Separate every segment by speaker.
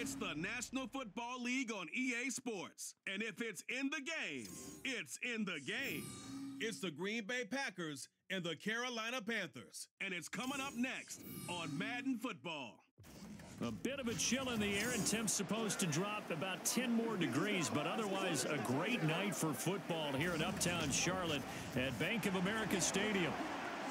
Speaker 1: It's the National Football League on EA Sports. And if it's in the game, it's in the game. It's the Green Bay Packers and the Carolina Panthers. And it's coming up next on Madden Football.
Speaker 2: A bit of a chill in the air, and temps supposed to drop about 10 more degrees, but otherwise a great night for football here in Uptown Charlotte at Bank of America Stadium.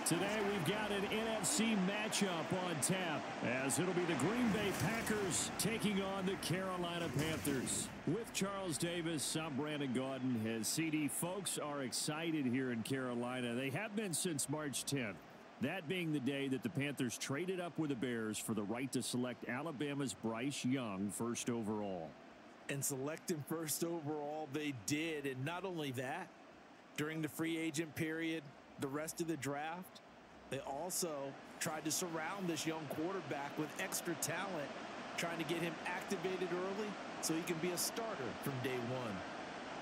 Speaker 2: Today we've got an NFC matchup on tap, as it'll be the Green Bay Packers taking on the Carolina Panthers. With Charles Davis, I'm Brandon Gaudin. As CD, folks are excited here in Carolina. They have been since March 10th. That being the day that the Panthers traded up with the Bears for the right to select Alabama's Bryce Young first overall.
Speaker 3: And select him first overall they did. And not only that, during the free agent period, the rest of the draft, they also tried to surround this young quarterback with extra talent, trying to get him activated early so he can be a starter from day one.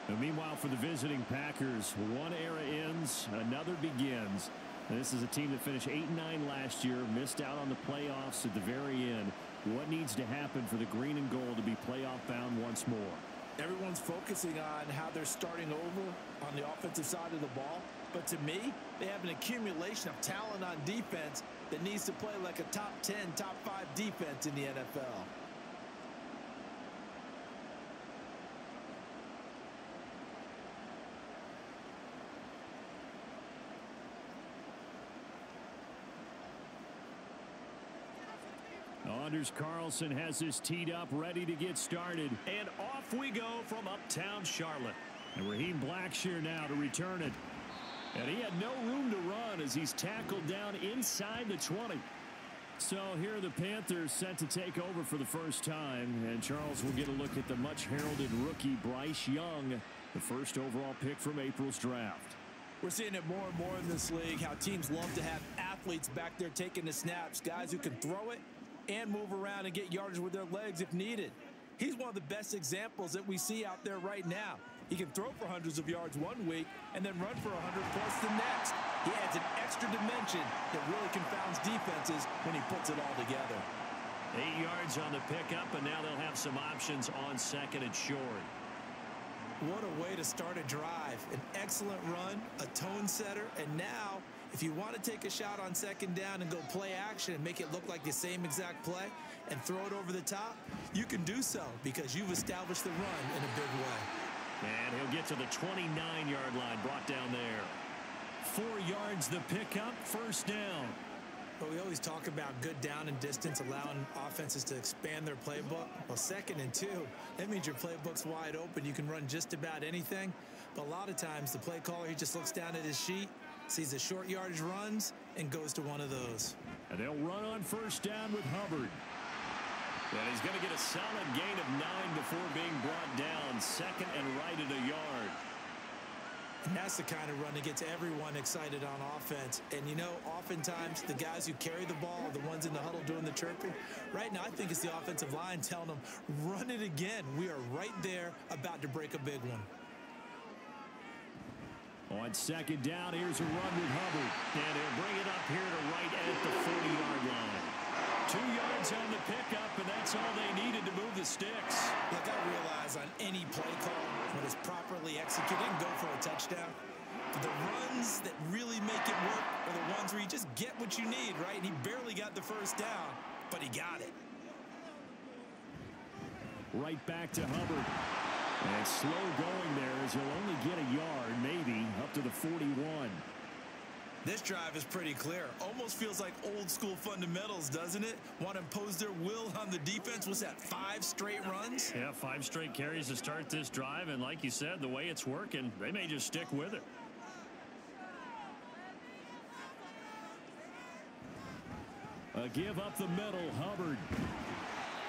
Speaker 2: And meanwhile, for the visiting Packers, one era ends, another begins. This is a team that finished 8-9 last year, missed out on the playoffs at the very end. What needs to happen for the green and gold to be playoff bound once more?
Speaker 3: Everyone's focusing on how they're starting over on the offensive side of the ball. But to me, they have an accumulation of talent on defense that needs to play like a top 10, top 5 defense in the NFL.
Speaker 2: Anders Carlson has this teed up, ready to get started. And off we go from Uptown Charlotte. And Raheem Blackshear now to return it. And he had no room to run as he's tackled down inside the 20. So here are the Panthers set to take over for the first time. And Charles will get a look at the much-heralded rookie Bryce Young, the first overall pick from April's draft.
Speaker 3: We're seeing it more and more in this league, how teams love to have athletes back there taking the snaps, guys who can throw it and move around and get yardage with their legs if needed. He's one of the best examples that we see out there right now. He can throw for hundreds of yards one week and then run for 100 plus the next. He adds an extra dimension that really confounds defenses when he puts it all together.
Speaker 2: 8 yards on the pickup, and now they'll have some options on second and short.
Speaker 3: What a way to start a drive. An excellent run, a tone setter, and now if you want to take a shot on second down and go play action and make it look like the same exact play and throw it over the top, you can do so because you've established the run in a big way.
Speaker 2: And he'll get to the 29-yard line, brought down there. 4 yards the pickup, first down.
Speaker 3: But we always talk about good down and distance, allowing offenses to expand their playbook. Well, 2nd and 2, that means your playbook's wide open. You can run just about anything. But a lot of times the play caller, he just looks down at his sheet, sees the short yardage runs, and goes to one of those.
Speaker 2: And they'll run on first down with Hubbard. And he's going to get a solid gain of 9 before being brought down. 2nd and right at a yard.
Speaker 3: And that's the kind of run that gets everyone excited on offense. And, you know, oftentimes the guys who carry the ball are the ones in the huddle doing the chirping. Right now, I think it's the offensive line telling them, run it again. We are right there about to break a big one.
Speaker 2: On second down, here's a run with Hubbard. And he'll bring it up here to right at the 40-yard line. 2 yards on the pickup, and that's all they needed to move the sticks.
Speaker 3: Look, I realize on any play call, when it's properly executed, and go for a touchdown. But the runs that really make it work are the ones where you just get what you need, right? And he barely got the first down, but he got it.
Speaker 2: Right back to Hubbard. And slow going there as he'll only get a yard, maybe, up to the 41.
Speaker 3: This drive is pretty clear. Almost feels like old school fundamentals, doesn't it? Want to impose their will on the defense. Was that 5 straight runs?
Speaker 2: Yeah, 5 straight carries to start this drive. And like you said, the way it's working, they may just stick with it. A give up the middle, Hubbard.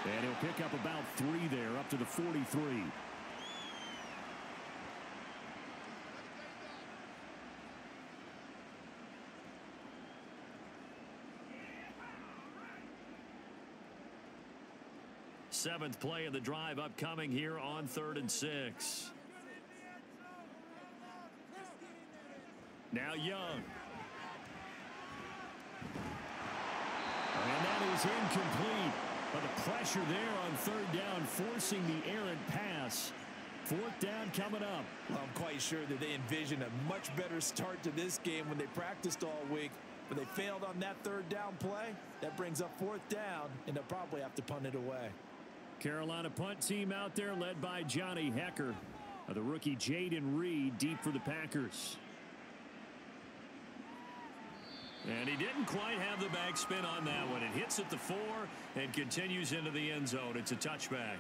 Speaker 2: And he'll pick up about 3 there, up to the 43. Seventh play of the drive upcoming here on 3rd and 6. Now Young. And that is incomplete. But the pressure there on third down, forcing the errant pass. Fourth down coming up.
Speaker 3: Well, I'm quite sure that they envisioned a much better start to this game when they practiced all week. But they failed on that third down play. That brings up fourth down, and they'll probably have to punt it away.
Speaker 2: Carolina punt team out there led by Johnny Hecker. The rookie Jaden Reed deep for the Packers. And he didn't quite have the backspin on that one. It hits at the 4 and continues into the end zone. It's a touchback.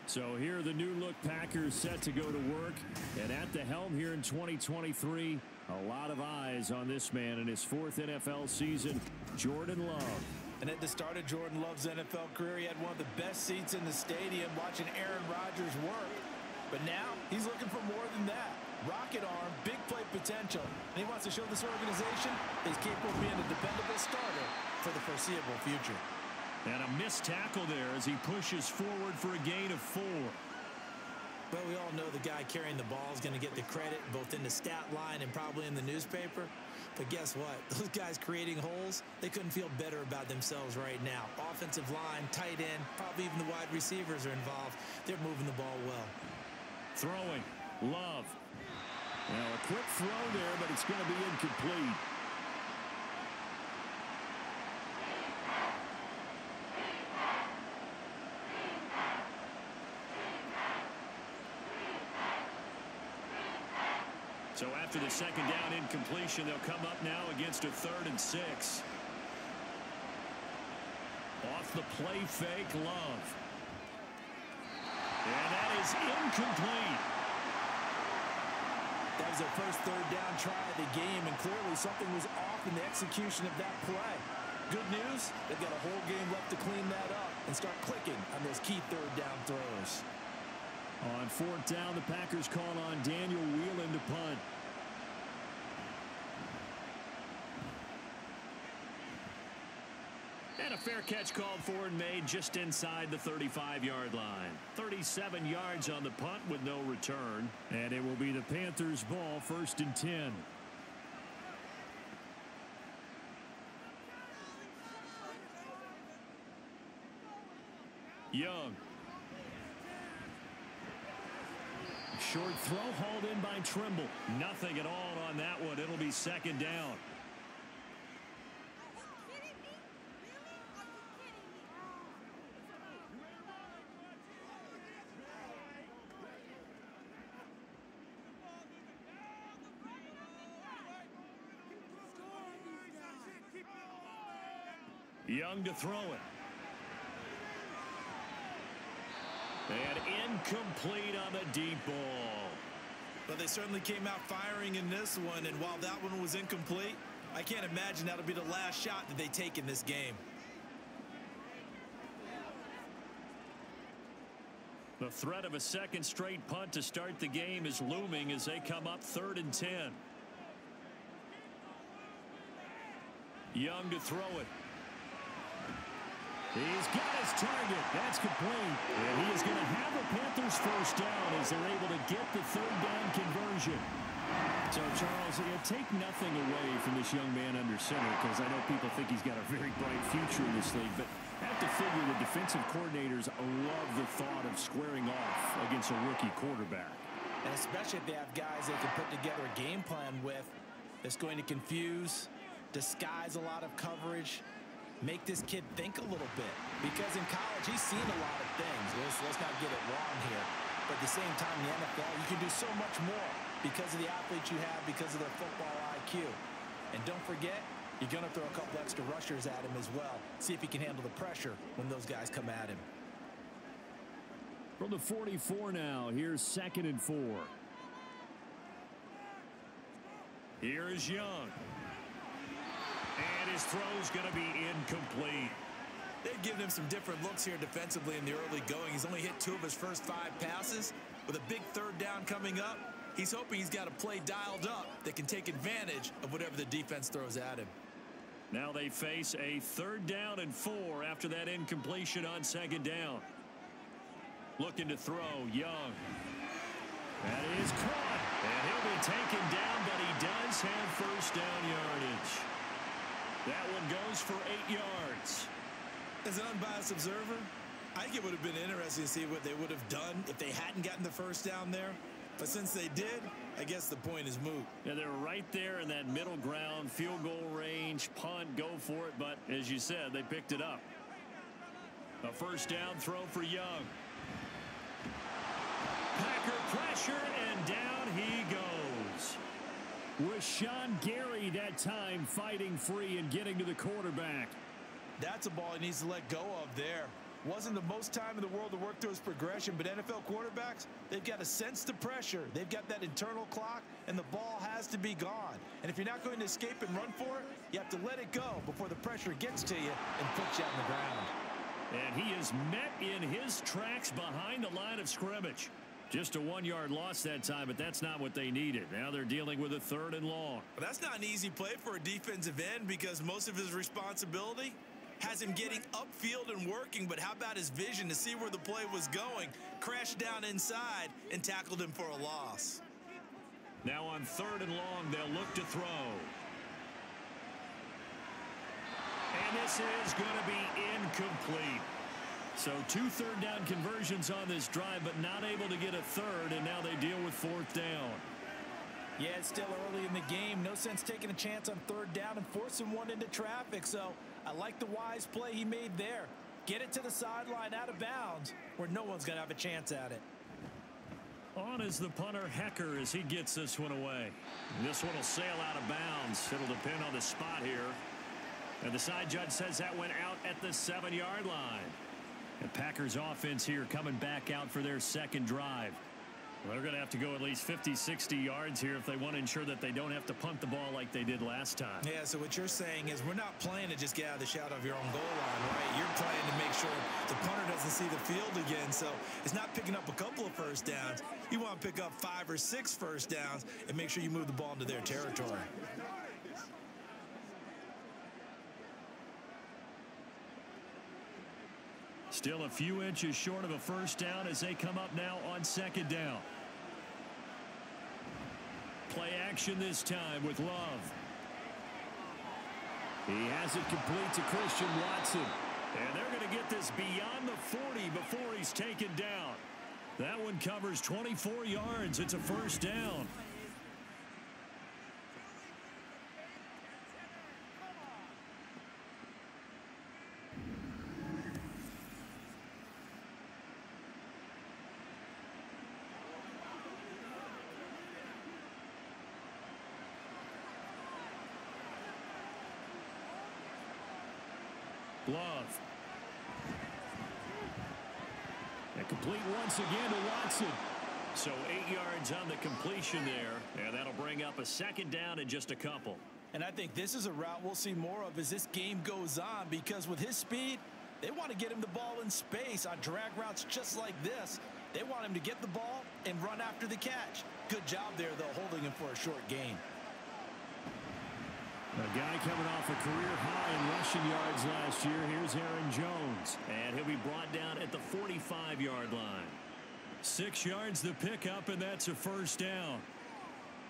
Speaker 2: So here are the new look Packers set to go to work. And at the helm here in 2023, a lot of eyes on this man in his 4th NFL season, Jordan Love.
Speaker 3: And at the start of Jordan Love's NFL career, he had one of the best seats in the stadium watching Aaron Rodgers work. But now he's looking for more than that. Rocket arm, big play potential. And he wants to show this organization he's capable of being a dependable starter for the foreseeable future.
Speaker 2: And a missed tackle there as he pushes forward for a gain of 4.
Speaker 3: Well, we all know the guy carrying the ball is going to get the credit both in the stat line and probably in the newspaper. But guess what? Those guys creating holes, they couldn't feel better about themselves right now. Offensive line, tight end, probably even the wide receivers are involved. They're moving the ball well.
Speaker 2: Throwing. Love. Now a quick throw there, but it's going to be incomplete. So after the second down incompletion, they'll come up now against a 3rd and 6. Off the play fake, Love. And that is incomplete.
Speaker 3: That was their first third down try of the game, and clearly something was off in the execution of that play. Good news, they've got a whole game left to clean that up and start clicking on those key third down throws.
Speaker 2: On 4th down, the Packers call on Daniel Whelan to punt. And a fair catch called for and made just inside the 35-yard line. 37 yards on the punt with no return. And it will be the Panthers' ball, 1st and 10. Young. Short throw hauled in by Trimble. Nothing at all on that one. It'll be 2nd down. Young to throw it. And incomplete on the deep ball.
Speaker 3: But they certainly came out firing in this one, and while that one was incomplete, I can't imagine that'll be the last shot that they take in this game.
Speaker 2: The threat of a second straight punt to start the game is looming as they come up 3rd and 10. Young to throw it. He's got his target. That's complete. And he is going to have a Panthers first down as they're able to get the 3rd down conversion. So, Charles, take nothing away from this young man under center, because I know people think he's got a very bright future in this league, but I have to figure the defensive coordinators love the thought of squaring off against a rookie quarterback.
Speaker 3: And especially if they have guys they can put together a game plan with that's going to confuse, disguise a lot of coverage, make this kid think a little bit. Because in college, he's seen a lot of things. Let's not get it wrong here. But at the same time, in the NFL, you can do so much more because of the athletes you have, because of their football IQ. And don't forget, you're going to throw a couple extra rushers at him as well. See if he can handle the pressure when those guys come at him.
Speaker 2: From the 44 now, here's 2nd and 4. Here is Young. And his throw's going to be incomplete.
Speaker 3: They've given him some different looks here defensively in the early going. He's only hit 2 of his first 5 passes. With a big 3rd down coming up, he's hoping he's got a play dialed up that can take advantage of whatever the defense throws at him.
Speaker 2: Now they face a 3rd down and 4 after that incompletion on 2nd down. Looking to throw, Young. That is caught. And he'll be taken down, but he does have first down yardage. That one goes for 8 yards.
Speaker 3: As an unbiased observer, I think it would have been interesting to see what they would have done if they hadn't gotten the first down there. But since they did, I guess the point is moot.
Speaker 2: Yeah, they're right there in that middle ground, field goal range, punt, go for it. But as you said, they picked it up. A first down throw for Young. Packer pressure, and down he goes. With Sean Gary that time fighting free and getting to the quarterback.
Speaker 3: That's a ball he needs to let go of there. Wasn't the most time in the world to work through his progression, but NFL quarterbacks, they've got to sense the pressure. They've got that internal clock, and the ball has to be gone. And if you're not going to escape and run for it, you have to let it go before the pressure gets to you and puts you on the ground.
Speaker 2: And he is met in his tracks behind the line of scrimmage. Just a 1-yard loss that time, but that's not what they needed. Now they're dealing with a 3rd and long.
Speaker 3: Well, that's not an easy play for a defensive end because most of his responsibility has him getting upfield and working, but how about his vision to see where the play was going? Crashed down inside and tackled him for a loss.
Speaker 2: Now on 3rd and long, they'll look to throw. And this is going to be incomplete. So 2 third-down conversions on this drive, but not able to get a third, and now they deal with 4th down.
Speaker 3: Yeah, it's still early in the game. No sense taking a chance on 3rd down and forcing one into traffic. So I like the wise play he made there. Get it to the sideline out of bounds where no one's going to have a chance at it.
Speaker 2: On is the punter, Hecker, as he gets this one away. This one will sail out of bounds. It'll depend on the spot here. And the side judge says that went out at the 7-yard line. The Packers offense here coming back out for their 2nd drive. Well, they're going to have to go at least 50, 60 yards here if they want to ensure that they don't have to punt the ball like they did last time.
Speaker 3: Yeah, so what you're saying is we're not playing to just get out of the shadow of your own goal line, right? You're playing to make sure the punter doesn't see the field again. So it's not picking up a couple of first downs. You want to pick up 5 or 6 first downs and make sure you move the ball into their territory.
Speaker 2: Still a few inches short of a first down as they come up now on 2nd down. Play action this time with Love. He has it complete to Christian Watson. And they're going to get this beyond the 40 before he's taken down. That one covers 24 yards. It's a first down. Love. And complete once again to Watson. So 8 yards on the completion there. And that'll bring up a 2nd down in just a couple.
Speaker 3: And I think this is a route we'll see more of as this game goes on because with his speed, they want to get him the ball in space on drag routes just like this. They want him to get the ball and run after the catch. Good job there, though, holding him for a short gain.
Speaker 2: A guy coming off a career high in rushing yards last year. Here's Aaron Jones. And he'll be brought down at the 45-yard line. 6 yards the pickup, and that's a first down.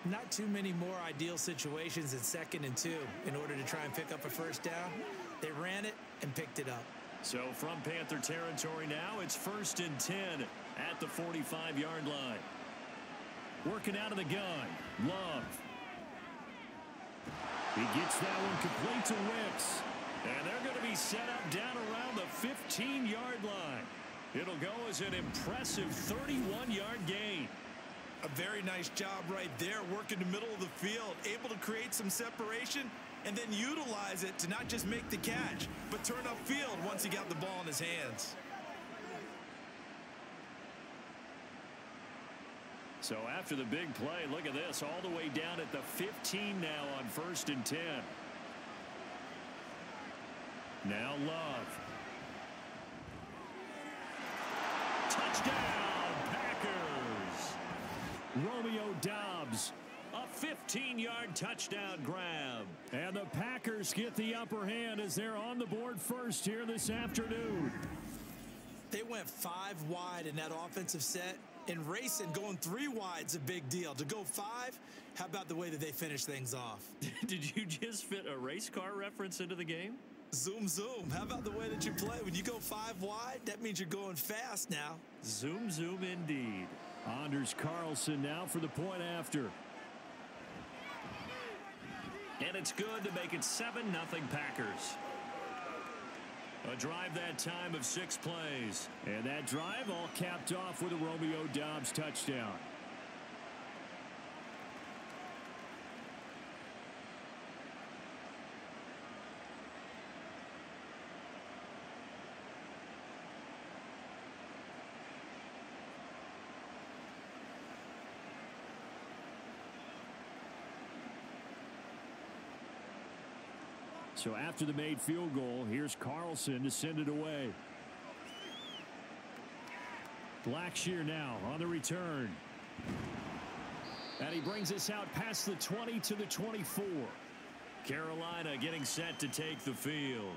Speaker 3: Not too many more ideal situations in 2nd and 2 in order to try and pick up a first down. They ran it and picked it up.
Speaker 2: So from Panther territory now, it's 1st and 10 at the 45-yard line. Working out of the gun, Love. He gets that one complete to Wicks. And they're going to be set up down around the 15-yard line. It'll go as an impressive 31-yard gain.
Speaker 3: A very nice job right there, working the middle of the field, able to create some separation and then utilize it to not just make the catch, but turn upfield once he got the ball in his hands.
Speaker 2: So after the big play, look at this, all the way down at the 15 now on 1st and 10. Now Love. Touchdown, Packers. Romeo Doubs, a 15-yard touchdown grab. And the Packers get the upper hand as they're on the board first here this afternoon.
Speaker 3: They went 5 wide in that offensive set. And racing, going 3 wide's a big deal. To go 5, how about the way that they finish things off?
Speaker 2: Did you just fit a race car reference into the game?
Speaker 3: Zoom, zoom. How about the way that you play? When you go 5 wide, that means you're going fast now.
Speaker 2: Zoom, zoom indeed. Anders Carlson now for the point after. And it's good to make it 7-0 Packers. A drive that time of 6 plays. And that drive all capped off with a Romeo Doubs touchdown. So after the made field goal, here's Carlson to send it away. Blackshear now on the return. And he brings us out past the 20 to the 24. Carolina getting set to take the field.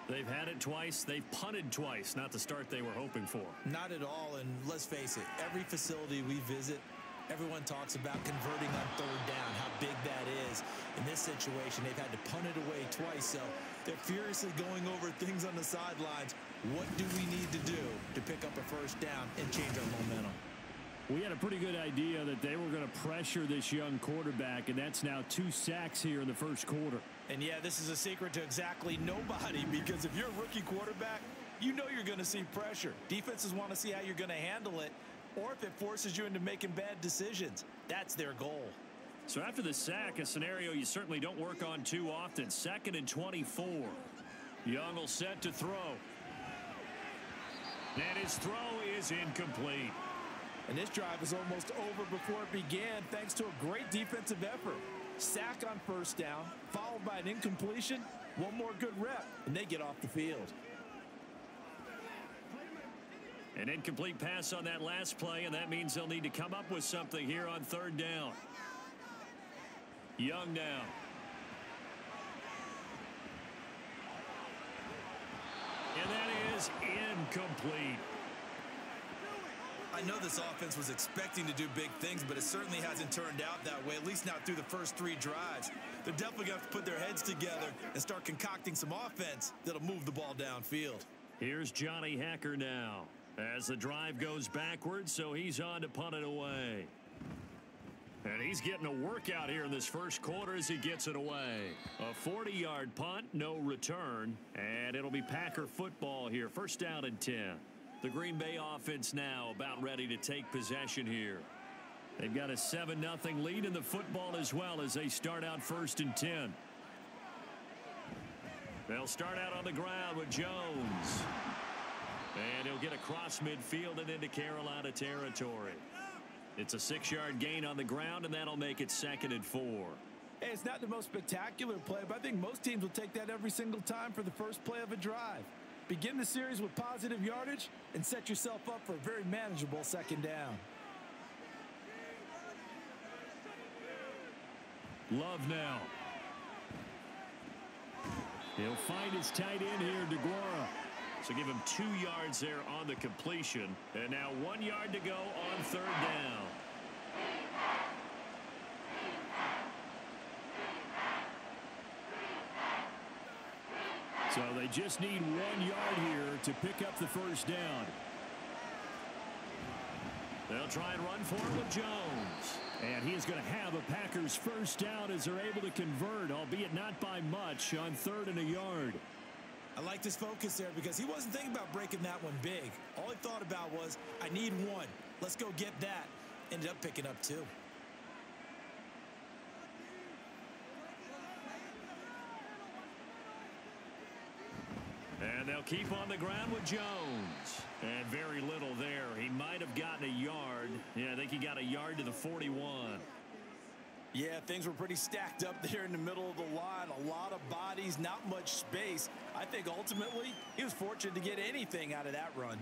Speaker 2: They've had it twice. They've punted twice. Not the start they were hoping for.
Speaker 3: Not at all. And let's face it, every facility we visit, everyone talks about converting on 3rd down, how big that is. In this situation, they've had to punt it away twice, so they're furiously going over things on the sidelines. What do we need to do to pick up a 1st down and change our momentum?
Speaker 2: We had a pretty good idea that they were going to pressure this young quarterback, and that's now 2 sacks here in the 1st quarter.
Speaker 3: And yeah, this is a secret to exactly nobody, because if you're a rookie quarterback, you know you're going to see pressure. Defenses want to see how you're going to handle it, or if it forces you into making bad decisions. That's their goal.
Speaker 2: So after the sack, a scenario you certainly don't work on too often. 2nd and 24. Young will set to throw. And his throw is incomplete.
Speaker 3: And this drive is almost over before it began, thanks to a great defensive effort. Sack on 1st down, followed by an incompletion. One more good rep, and they get off the field.
Speaker 2: An incomplete pass on that last play, and that means they'll need to come up with something here on 3rd down. Young now. And that is incomplete.
Speaker 3: I know this offense was expecting to do big things, but it certainly hasn't turned out that way, at least not through the first 3 drives. They're definitely going to have to put their heads together and start concocting some offense that'll move the ball downfield.
Speaker 2: Here's Johnny Hacker now as the drive goes backwards, so he's on to punt it away. And he's getting a workout here in this 1st quarter as he gets it away. A 40-yard punt, no return, and it'll be Packer football here. 1st down and 10. The Green Bay offense now about ready to take possession here. They've got a 7-0 lead in the football as well as they start out 1st and 10. They'll start out on the ground with Jones. And he'll get across midfield and into Carolina territory. It's a 6-yard gain on the ground, and that'll make it 2nd and 4.
Speaker 3: Hey, it's not the most spectacular play, but I think most teams will take that every single time for the first play of a drive. Begin the series with positive yardage and set yourself up for a very manageable 2nd down.
Speaker 2: Love now. He'll find his tight end here, DeGuara. So give him 2 yards there on the completion. And now 1 yard to go on 3rd down. So they just need 1 yard here to pick up the 1st down. They'll try and run for it with Jones. And he is going to have a Packers 1st down as they're able to convert, albeit not by much, on 3rd and a yard.
Speaker 3: I liked his focus there because he wasn't thinking about breaking that one big. All he thought about was, I need 1. Let's go get that. Ended up picking up 2.
Speaker 2: And they'll keep on the ground with Jones. And very little there. He might have gotten a yard. Yeah, I think he got a yard to the 41.
Speaker 3: Yeah, things were pretty stacked up there in the middle of the line. A lot of bodies, not much space. I think ultimately he was fortunate to get anything out of that run.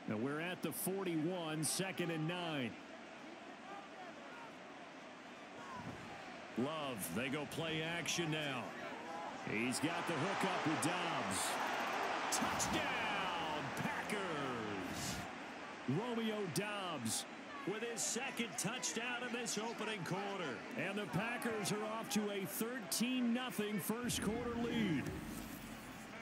Speaker 2: Now we're at the 41, 2nd and 9. Love, they go play action now. He's got the hook up with Doubs. Touchdown, Packers! Romeo Doubs with his 2nd touchdown in this opening quarter. And the Packers are off to a 13-0 1st quarter lead.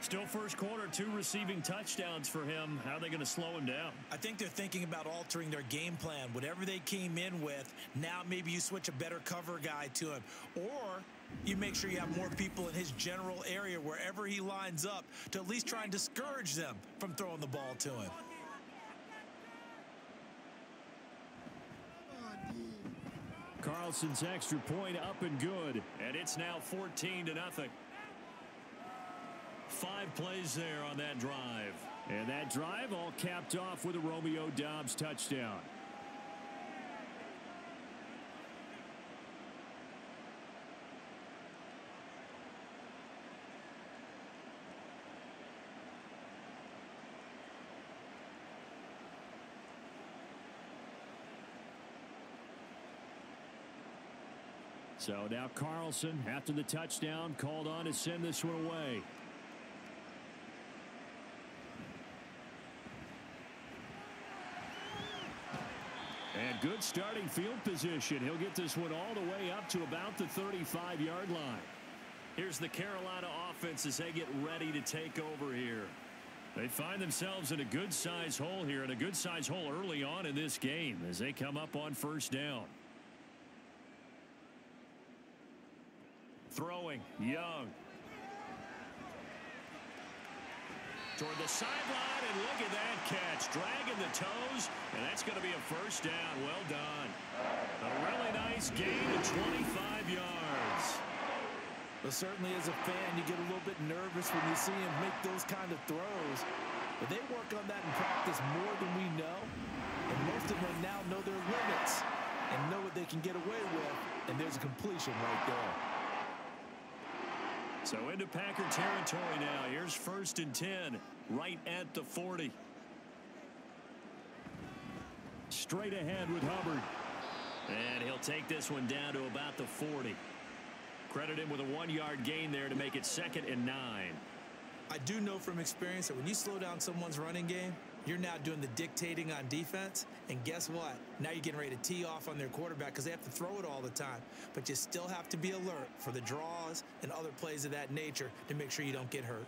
Speaker 2: Still first quarter, 2 receiving touchdowns for him. How are they going to slow him down?
Speaker 3: I think they're thinking about altering their game plan. Whatever they came in with, now maybe you switch a better cover guy to him. Or you make sure you have more people in his general area wherever he lines up to at least try and discourage them from throwing the ball to him.
Speaker 2: Carlson's extra point up and good, and it's now 14-0. 5 plays there on that drive. And that drive all capped off with a Romeo Doubs touchdown. So now Carlson, after the touchdown, called on to send this one away. And good starting field position. He'll get this one all the way up to about the 35-yard line. Here's the Carolina offense as they get ready to take over here. They find themselves in a good-sized hole here, and a good-sized hole early on in this game as they come up on first down. Throwing, Young. Toward the sideline, and look at that catch. Dragging the toes, and that's going to be a first down. Well done. A really nice gain of 25 yards.
Speaker 3: But certainly as a fan, you get a little bit nervous when you see him make those kind of throws. But they work on that in practice more than we know. And most of them now know their limits and know what they can get away with. And there's a completion right there.
Speaker 2: So into Packer territory now. Here's 1st and 10, right at the 40. Straight ahead with Hubbard. And he'll take this one down to about the 40. Credit him with a 1-yard gain there to make it 2nd and 9.
Speaker 3: I do know from experience that when you slow down someone's running game, you're now doing the dictating on defense. And guess what? Now you're getting ready to tee off on their quarterback because they have to throw it all the time. But you still have to be alert for the draws and other plays of that nature to make sure you don't get hurt.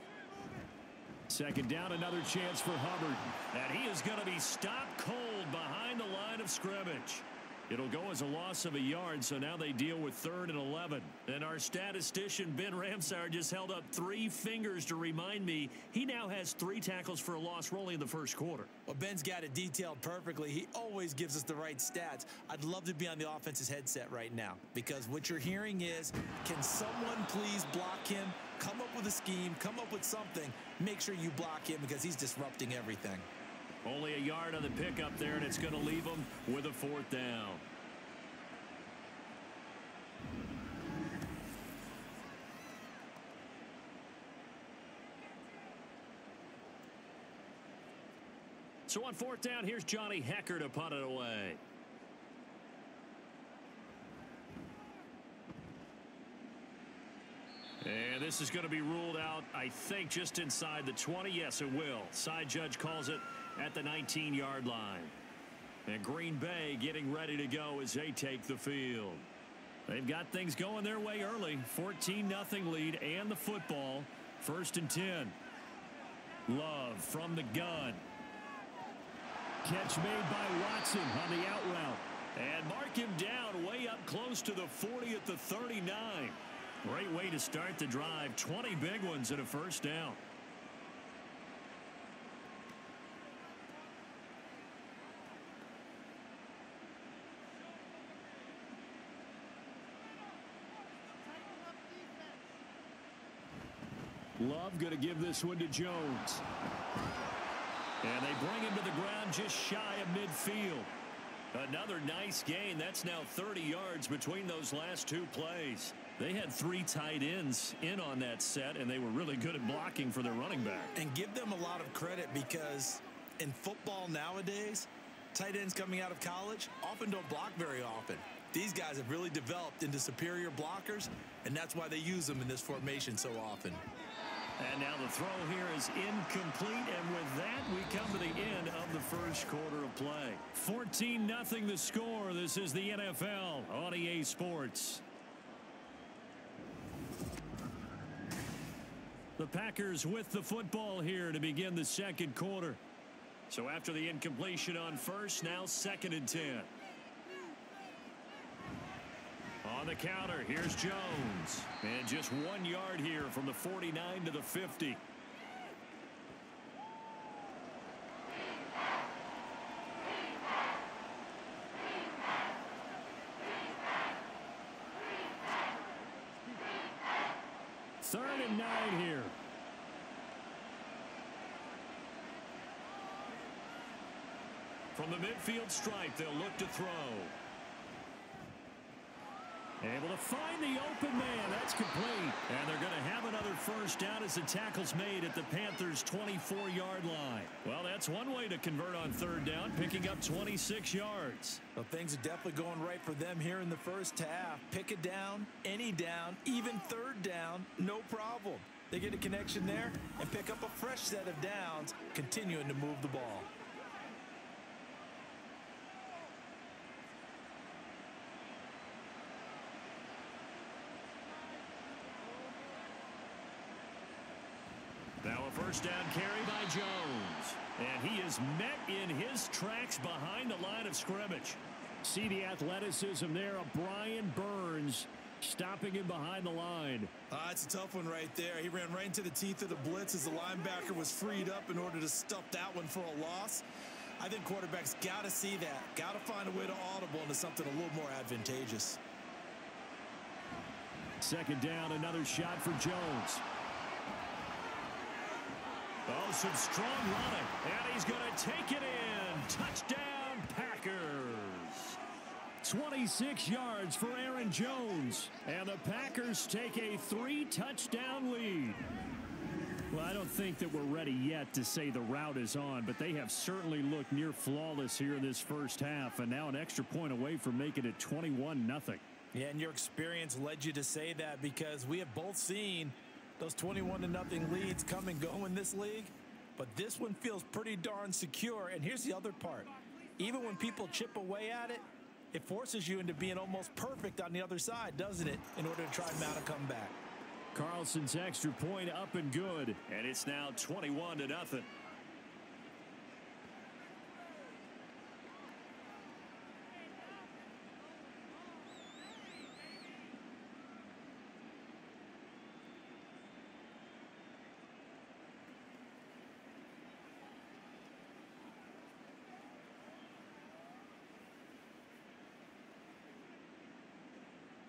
Speaker 2: 2nd down, another chance for Hubbard. And he is going to be stopped cold behind the line of scrimmage. It'll go as a loss of a yard, so now they deal with 3rd and 11. And our statistician, Ben Ramsauer, just held up 3 fingers to remind me he now has 3 tackles for a loss rolling in the first quarter.
Speaker 3: Well, Ben's got it detailed perfectly. He always gives us the right stats. I'd love to be on the offense's headset right now because what you're hearing is, can someone please block him? Come up with a scheme, come up with something. Make sure you block him because he's disrupting everything.
Speaker 2: Only a yard on the pickup there, and it's going to leave them with a 4th down. So on 4th down, here's Johnny Hecker to punt it away. And this is going to be ruled out, I think, just inside the 20. Yes, it will. Side judge calls it at the 19-yard line. And Green Bay getting ready to go as they take the field. They've got things going their way early. 14-0 lead and the football. 1st and 10. Love from the gun. Catch made by Watson on the out route. And mark him down way up close to the 40 at the 39. Great way to start the drive. 20 big ones and a first down. Love going to give this one to Jones. And they bring him to the ground just shy of midfield. Another nice gain. That's now 30 yards between those last 2 plays. They had 3 tight ends in on that set, and they were really good at blocking for their running back.
Speaker 3: And give them a lot of credit because in football nowadays, tight ends coming out of college often don't block very often. These guys have really developed into superior blockers, and that's why they use them in this formation so often.
Speaker 2: And now the throw here is incomplete, and with that, we come to the end of the first quarter of play. 14-0 the score. This is the NFL on EA Sports. The Packers with the football here to begin the second quarter. So after the incompletion on first, now 2nd and 10. On the counter, here's Jones. And just 1 yard here from the 49 to the 50. Third and 9 here. From the midfield stripe, they'll look to throw. Able to find the open man. That's complete. And they're going to have another first down as the tackle's made at the Panthers' 24-yard line. Well, that's one way to convert on third down, picking up 26 yards.
Speaker 3: Well, things are definitely going right for them here in the first half. Pick a down, any down, even third down, no problem. They get a connection there and pick up a fresh set of downs, continuing to move the ball.
Speaker 2: Now a first down carry by Jones. And he is met in his tracks behind the line of scrimmage. See the athleticism there of Brian Burns stopping him behind the line.
Speaker 3: It's a tough one right there. He ran right into the teeth of the blitz as the linebacker was freed up in order to stuff that one for a loss. I think quarterbacks got to see that. Got to find a way to audible into something a little more advantageous.
Speaker 2: Second down, another shot for Jones. Oh, some strong running, and he's going to take it in. Touchdown, Packers. 26 yards for Aaron Jones, and the Packers take a 3-touchdown lead. Well, I don't think that we're ready yet to say the route is on, but they have certainly looked near flawless here in this first half, and now an extra point away from making it 21-0.
Speaker 3: Yeah, and your experience led you to say that, because we have both seen those 21-0 leads come and go in this league, but this one feels pretty darn secure. And here's the other part. Even when people chip away at it, it forces you into being almost perfect on the other side, doesn't it, in order to try and mount a comeback.
Speaker 2: Carlson's extra point up and good, and it's now 21-0.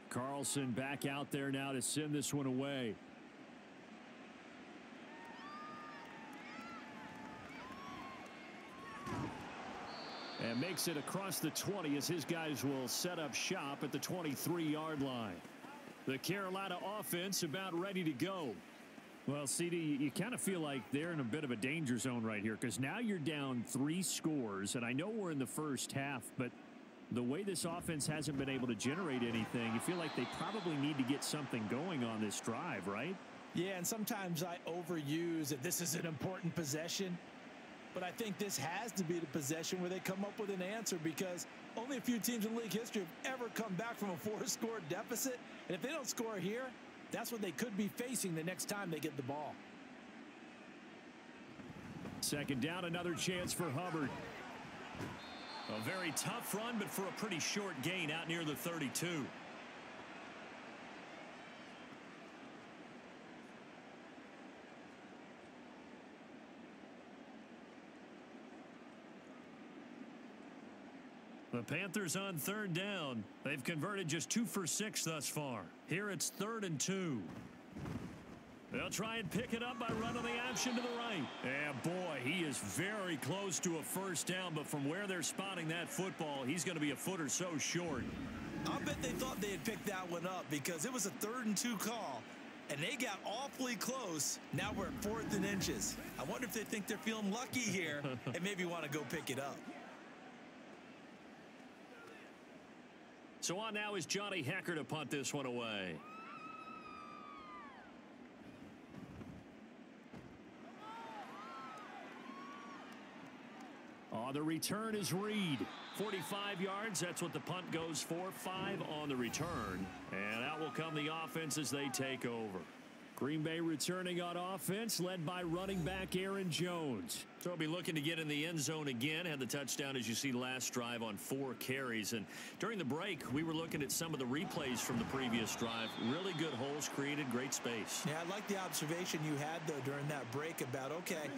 Speaker 2: Carlson back out there now to send this one away. And makes it across the 20 as his guys will set up shop at the 23-yard line. The Carolina offense about ready to go. Well, CD, you kind of feel like they're in a bit of a danger zone right here, because now you're down 3 scores, and I know we're in the first half, but the way this offense hasn't been able to generate anything, you feel like they probably need to get something going on this drive, right?
Speaker 3: Yeah, and sometimes I overuse that this is an important possession, but I think this has to be the possession where they come up with an answer, because only a few teams in league history have ever come back from a 4-score deficit, and if they don't score here, that's what they could be facing the next time they get the ball.
Speaker 2: Second down, another chance for Hubbard. A very tough run, but for a pretty short gain out near the 32. The Panthers on third down. They've converted just 2 for 6 thus far. Here it's 3rd and 2. They'll try and pick it up by running the option to the right. And boy, he is very close to a first down, but from where they're spotting that football, he's going to be a foot or so short.
Speaker 3: I'll bet they thought they had picked that one up, because it was a 3rd and 2 call, and they got awfully close. Now we're at 4th and inches. I wonder if they think they're feeling lucky here and maybe want to go pick it up.
Speaker 2: So on now is Johnny Hecker to punt this one away. The return is Reed. 45 yards, that's what the punt goes for. 5 on the return. And out will come the offense as they take over. Green Bay returning on offense, led by running back Aaron Jones. So he'll be looking to get in the end zone again. Had the touchdown, as you see, last drive on 4 carries. And during the break, we were looking at some of the replays from the previous drive. Really good holes created, great space.
Speaker 3: Yeah, I like the observation you had, though, during that break about, okay,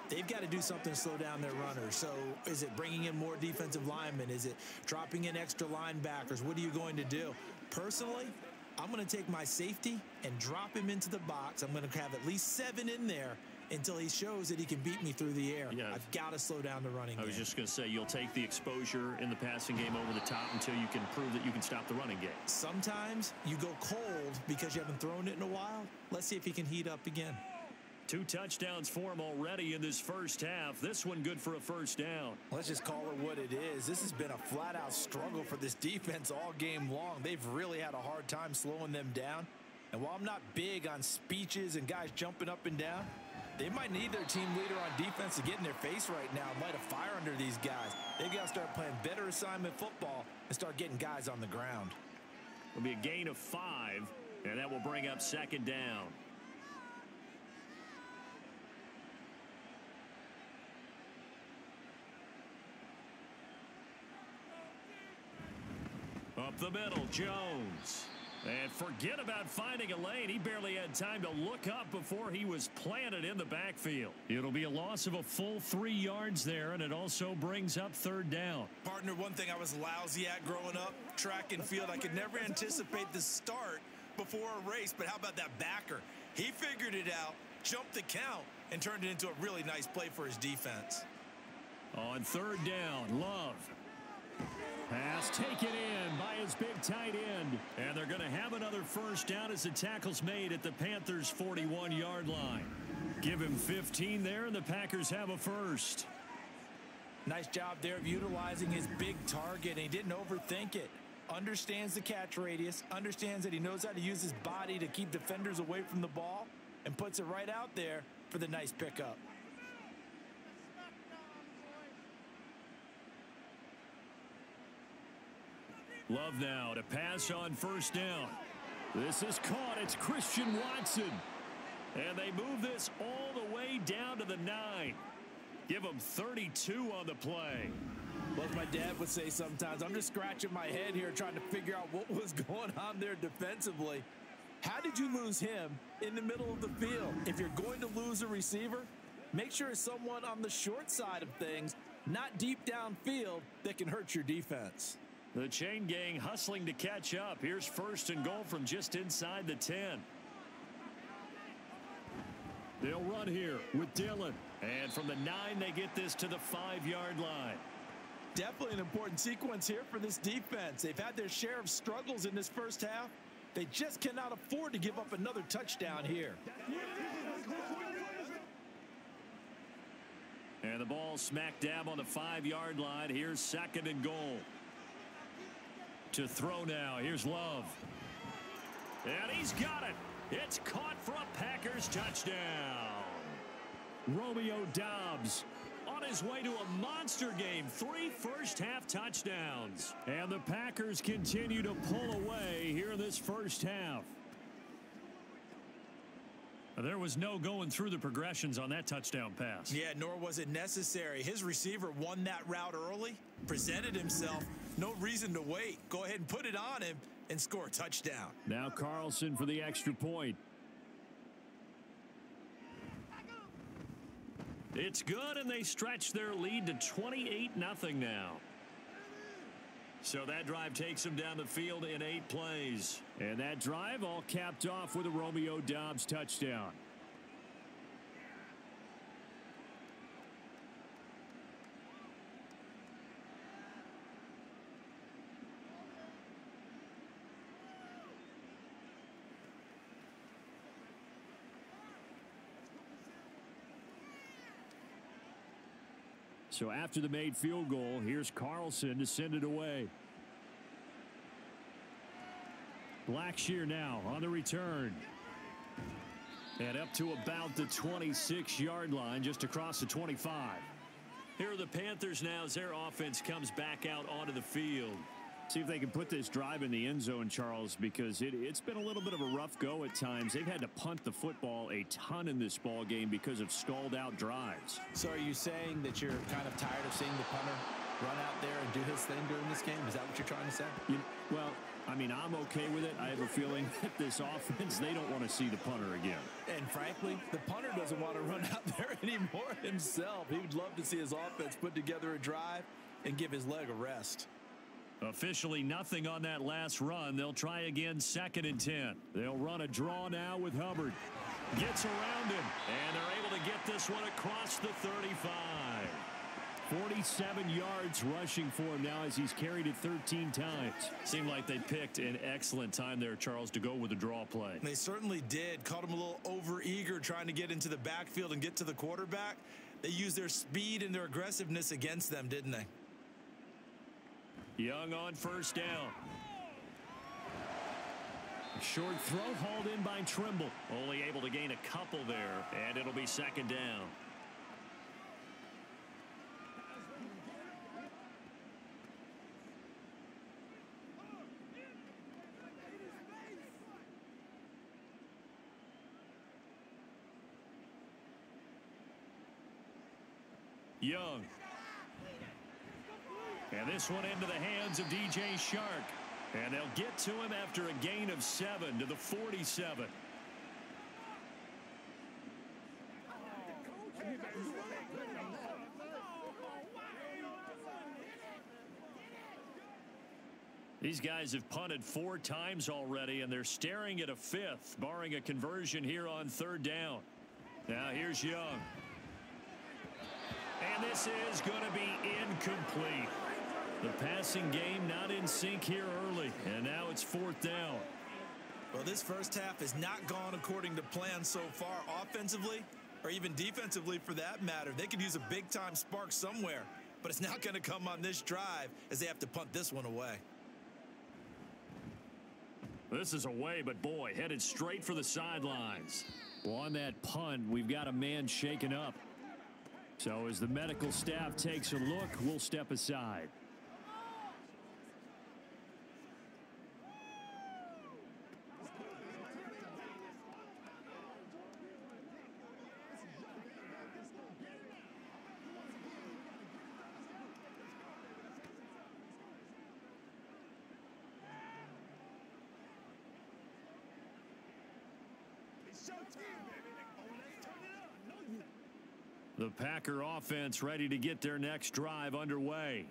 Speaker 3: they've got to do something to slow down their runners. So is it bringing in more defensive linemen? Is it dropping in extra linebackers? What are you going to do? Personally, I'm going to take my safety and drop him into the box. I'm going to have at least 7 in there until he shows that he can beat me through the air. Yeah. I've got to slow down the running game.
Speaker 2: I was just going to say, you'll take the exposure in the passing game over the top until you can prove that you can stop the running game.
Speaker 3: Sometimes you go cold because you haven't thrown it in a while. Let's see if he can heat up again.
Speaker 2: 2 touchdowns for him already in this first half. This one good for a first down.
Speaker 3: Let's just call it what it is. This has been a flat-out struggle for this defense all game long. They've really had a hard time slowing them down. And while I'm not big on speeches and guys jumping up and down, they might need their team leader on defense to get in their face right now and light a fire under these guys. They've got to start playing better assignment football and start getting guys on the ground.
Speaker 2: It'll be a gain of 5, and that will bring up second down. Up the middle, Jones. And forget about finding a lane. He barely had time to look up before he was planted in the backfield. It'll be a loss of a full 3 yards there, and it also brings up third down.
Speaker 3: Partner, one thing I was lousy at growing up, track and field, I could never anticipate the start before a race, but how about that backer? He figured it out, jumped the count, and turned it into a really nice play for his defense.
Speaker 2: On third down, Love. Pass taken in by his big tight end. And they're going to have another first down as the tackle's made at the Panthers' 41-yard line. Give him 15 there, and the Packers have a first.
Speaker 3: Nice job there of utilizing his big target, and he didn't overthink it. Understands the catch radius, understands that he knows how to use his body to keep defenders away from the ball, and puts it right out there for the nice pickup.
Speaker 2: Love now to pass on first down. This is caught. It's Christian Watson. And they move this all the way down to the 9. Give him 32 on the play.
Speaker 3: Well, as my dad would say sometimes, I'm just scratching my head here trying to figure out what was going on there defensively. How did you lose him in the middle of the field? If you're going to lose a receiver, make sure it's someone on the short side of things, not deep downfield, that can hurt your defense.
Speaker 2: The chain gang hustling to catch up. Here's first and goal from just inside the 10. They'll run here with Dillon. And from the 9, they get this to the 5-yard line.
Speaker 3: Definitely an important sequence here for this defense. They've had their share of struggles in this first half. They just cannot afford to give up another touchdown here.
Speaker 2: And the ball smack dab on the 5-yard line. Here's second and goal. To throw now. Here's Love. And he's got it. It's caught for a Packers touchdown. Romeo Doubs on his way to a monster game. 3 first-half touchdowns. And the Packers continue to pull away here in this first half. There was no going through the progressions on that touchdown pass.
Speaker 3: Yeah, nor was it necessary. His receiver won that route early, presented himself. No reason to wait. Go ahead and put it on him and score a touchdown.
Speaker 2: Now Carlson for the extra point. It's good, and they stretch their lead to 28-0 now. So that drive takes them down the field in 8 plays. And that drive all capped off with a Romeo Doubs touchdown. So after the made field goal, here's Carlson to send it away. Blackshear now on the return. And up to about the 26-yard line, just across the 25. Here are the Panthers now as their offense comes back out onto the field. See if they can put this drive in the end zone, Charles, because it's been a little bit of a rough go at times. They've had to punt the football a ton in this ball game because of stalled out drives.
Speaker 3: So are you saying that you're kind of tired of seeing the punter run out there and do his thing during this game? Is that what you're trying to say?
Speaker 2: Well, I mean, I'm okay with it. I have a feeling that this offense, they don't want to see the punter again.
Speaker 3: And frankly, the punter doesn't want to run out there anymore himself. He would love to see his offense put together a drive and give his leg a rest.
Speaker 2: Officially nothing on that last run. They'll try again, 2nd and 10. They'll run a draw now with Hubbard. Gets around him, and they're able to get this one across the 35. 47 yards rushing for him now as he's carried it 13 times. Seemed like they picked an excellent time there, Charles, to go with the draw play.
Speaker 3: They certainly did. Caught him a little over-eager trying to get into the backfield and get to the quarterback. They used their speed and their aggressiveness against them, didn't they?
Speaker 2: Young on 1st down. A short throw hauled in by Trimble. Only able to gain a couple there, and it'll be 2nd down. Young. And this one into the hands of DJ Shark. And they'll get to him after a gain of 7 to the 47. These guys have punted 4 times already, and they're staring at a 5th, barring a conversion here on 3rd down. Now here's Young. And this is going to be incomplete. The passing game not in sync here early, and now it's 4th down.
Speaker 3: Well, this first half has not gone according to plan so far offensively or even defensively for that matter. They could use a big-time spark somewhere, but it's not going to come on this drive as they have to punt this one away.
Speaker 2: This is away, but boy, headed straight for the sidelines. Well, on that punt, we've got a man shaken up. So as the medical staff takes a look, we'll step aside. The Packer offense ready to get their next drive underway.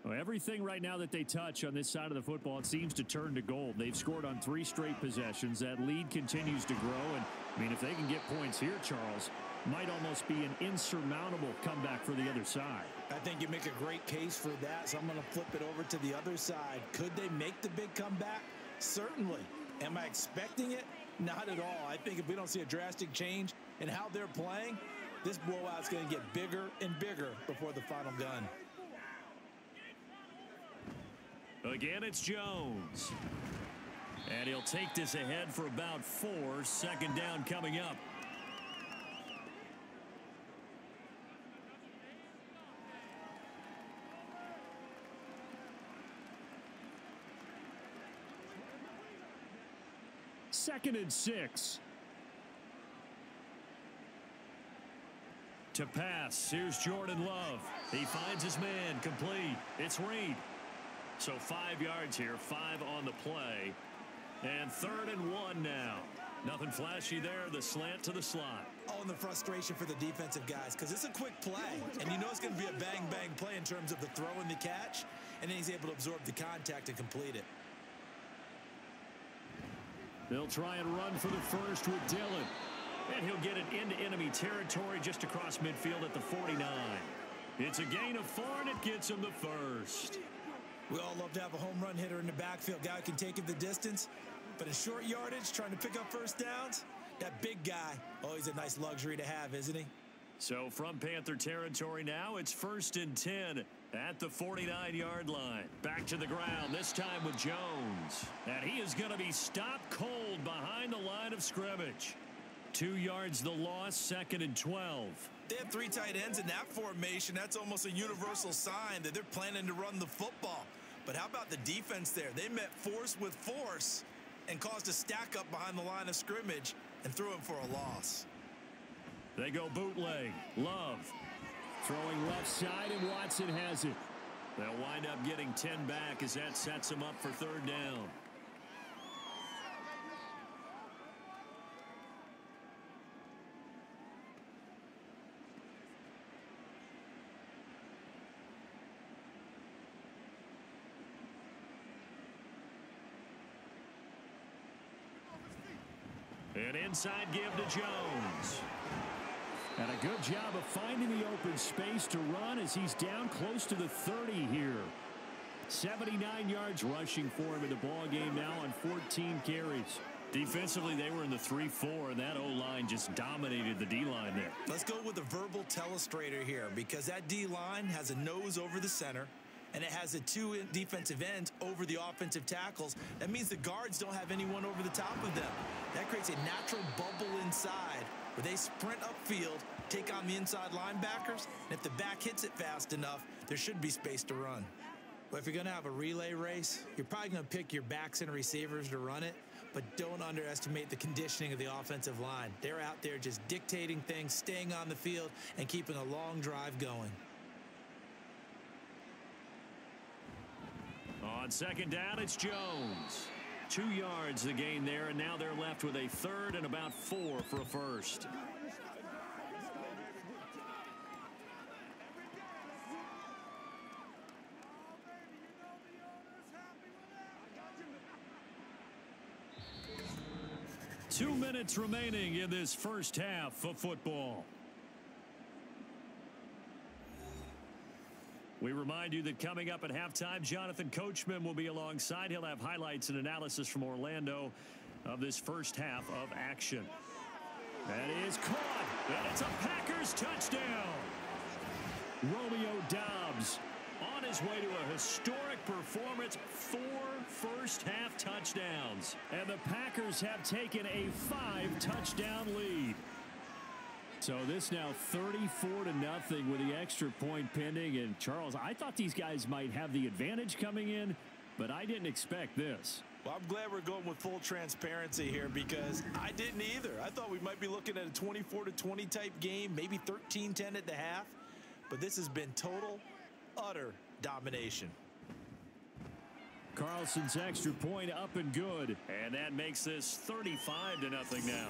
Speaker 2: Well, everything right now that they touch on this side of the football, it seems to turn to gold. They've scored on 3 straight possessions. That lead continues to grow. And, I mean, if they can get points here, Charles, might almost be an insurmountable comeback for the other side.
Speaker 3: I think you make a great case for that, so I'm going to flip it over to the other side. Could they make the big comeback? Certainly. Am I expecting it? Not at all. I think if we don't see a drastic change in how they're playing, this blowout's going to get bigger and bigger before the final gun.
Speaker 2: Again, it's Jones. And he'll take this ahead for about 4. 2nd down coming up. Second and 6. To pass, here's Jordan Love. He finds his man, complete. It's Reed. So 5 yards here, 5 on the play. And 3rd and 1 now. Nothing flashy there, the slant to the slot.
Speaker 3: Oh, and the frustration for the defensive guys, because it's a quick play. And you know it's going to be a bang-bang play in terms of the throw and the catch. And then he's able to absorb the contact and complete it.
Speaker 2: They'll try and run for the first with Dillon. And he'll get it into enemy territory just across midfield at the 49. It's a gain of 4, and it gets him the first.
Speaker 3: We all love to have a home run hitter in the backfield. Guy who can take it the distance. But in short yardage, trying to pick up first downs, that big guy, oh, he's a nice luxury to have, isn't he?
Speaker 2: So from Panther territory now, it's 1st and 10 at the 49-yard line. Back to the ground, this time with Jones. And he is going to be stopped cold behind the line of scrimmage. 2 yards the loss, 2nd and 12.
Speaker 3: They have 3 tight ends in that formation. That's almost a universal sign that they're planning to run the football. But how about the defense there? They met force with force and caused a stack up behind the line of scrimmage and threw him for a loss.
Speaker 2: They go bootleg. Love throwing left side, and Watson has it. They'll wind up getting 10 back as that sets them up for third down. An inside give to Jones. And a good job of finding the open space to run as he's down close to the 30 here. 79 yards rushing for him in the ball game now on 14 carries. Defensively, they were in the 3-4, and that O-line just dominated the D-line there.
Speaker 3: Let's go with a verbal telestrator here, because that D-line has a nose over the center, and it has a two defensive ends over the offensive tackles. That means the guards don't have anyone over the top of them. That creates a natural bubble inside where they sprint upfield, take on the inside linebackers, and if the back hits it fast enough, there should be space to run. But if you're going to have a relay race, you're probably going to pick your backs and receivers to run it, but don't underestimate the conditioning of the offensive line. They're out there just dictating things, staying on the field, and keeping a long drive going.
Speaker 2: On second down, it's Jones. 2 yards the gain there, and now they're left with a third and about 4 for a first. Two minutes remaining in this first half of football. We remind you that coming up at halftime, Jonathan Coachman will be alongside. He'll have highlights and analysis from Orlando of this first half of action. That is caught, and it's a Packers touchdown. Romeo Doubs on his way to a historic performance, 4 first-half touchdowns. And the Packers have taken a 5-touchdown lead. So this now 34-0 with the extra point pending. And Charles, I thought these guys might have the advantage coming in, but I didn't expect this.
Speaker 3: Well, I'm glad we're going with full transparency here, because I didn't either. I thought we might be looking at a 24-20 type game, maybe 13-10 at the half. But this has been total, utter domination.
Speaker 2: Carlson's extra point up and good. And that makes this 35-0 now.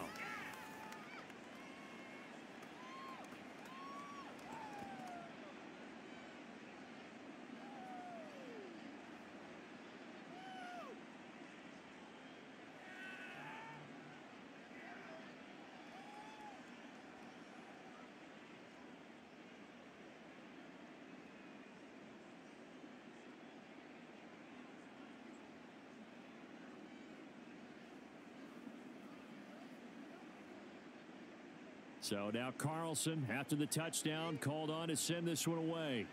Speaker 2: So now Carlson, after the touchdown, called on to send this one away.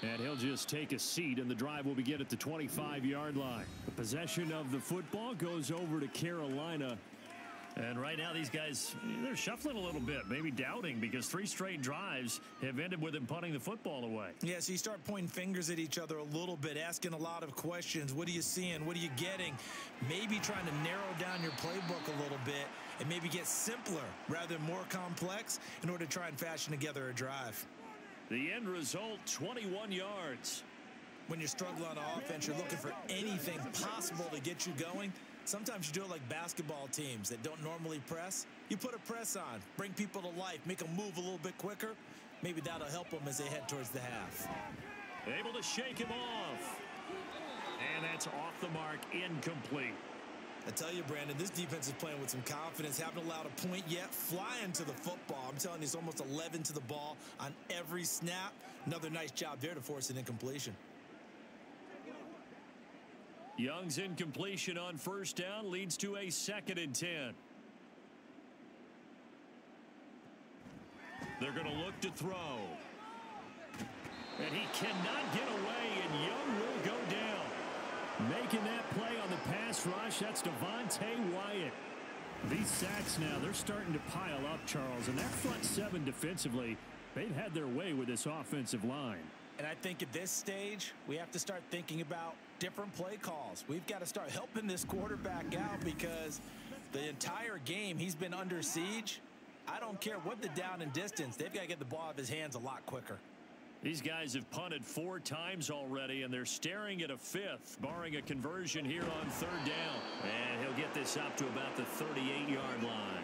Speaker 2: And he'll just take a seat, and the drive will begin at the 25-yard line. The possession of the football goes over to Carolina. And right now these guys, they're shuffling a little bit, maybe doubting, because 3 straight drives have ended with them punting the football away.
Speaker 3: Yeah, so you start pointing fingers at each other a little bit, asking a lot of questions. What are you seeing? What are you getting? Maybe trying to narrow down your playbook a little bit and maybe get simpler rather than more complex in order to try and fashion together a drive.
Speaker 2: The end result, 21 yards.
Speaker 3: When you're struggling on offense, you're looking for anything possible to get you going. Sometimes you do it like basketball teams that don't normally press. You put a press on, bring people to life, make them move a little bit quicker. Maybe that'll help them as they head towards the half.
Speaker 2: Able to shake him off. And that's off the mark, incomplete.
Speaker 3: I tell you, Brandon, this defense is playing with some confidence. Haven't allowed a point yet. Flying to the football. I'm telling you, it's almost 11 to the ball on every snap. Another nice job there to force an incompletion.
Speaker 2: Young's incompletion on first down leads to a 2nd and 10. They're going to look to throw. And he cannot get away, and Young will go down. Making that play on the pass rush, that's Devontae Wyatt. These sacks now, they're starting to pile up, Charles. And that front 7 defensively, they've had their way with this offensive line.
Speaker 3: And I think at this stage, we have to start thinking about different play calls. We've got to start helping this quarterback out because the entire game he's been under siege. I don't care what the down and distance. They've got to get the ball out of his hands a lot quicker.
Speaker 2: These guys have punted 4 times already, and they're staring at a 5th, barring a conversion here on 3rd down. And he'll get this up to about the 38-yard line.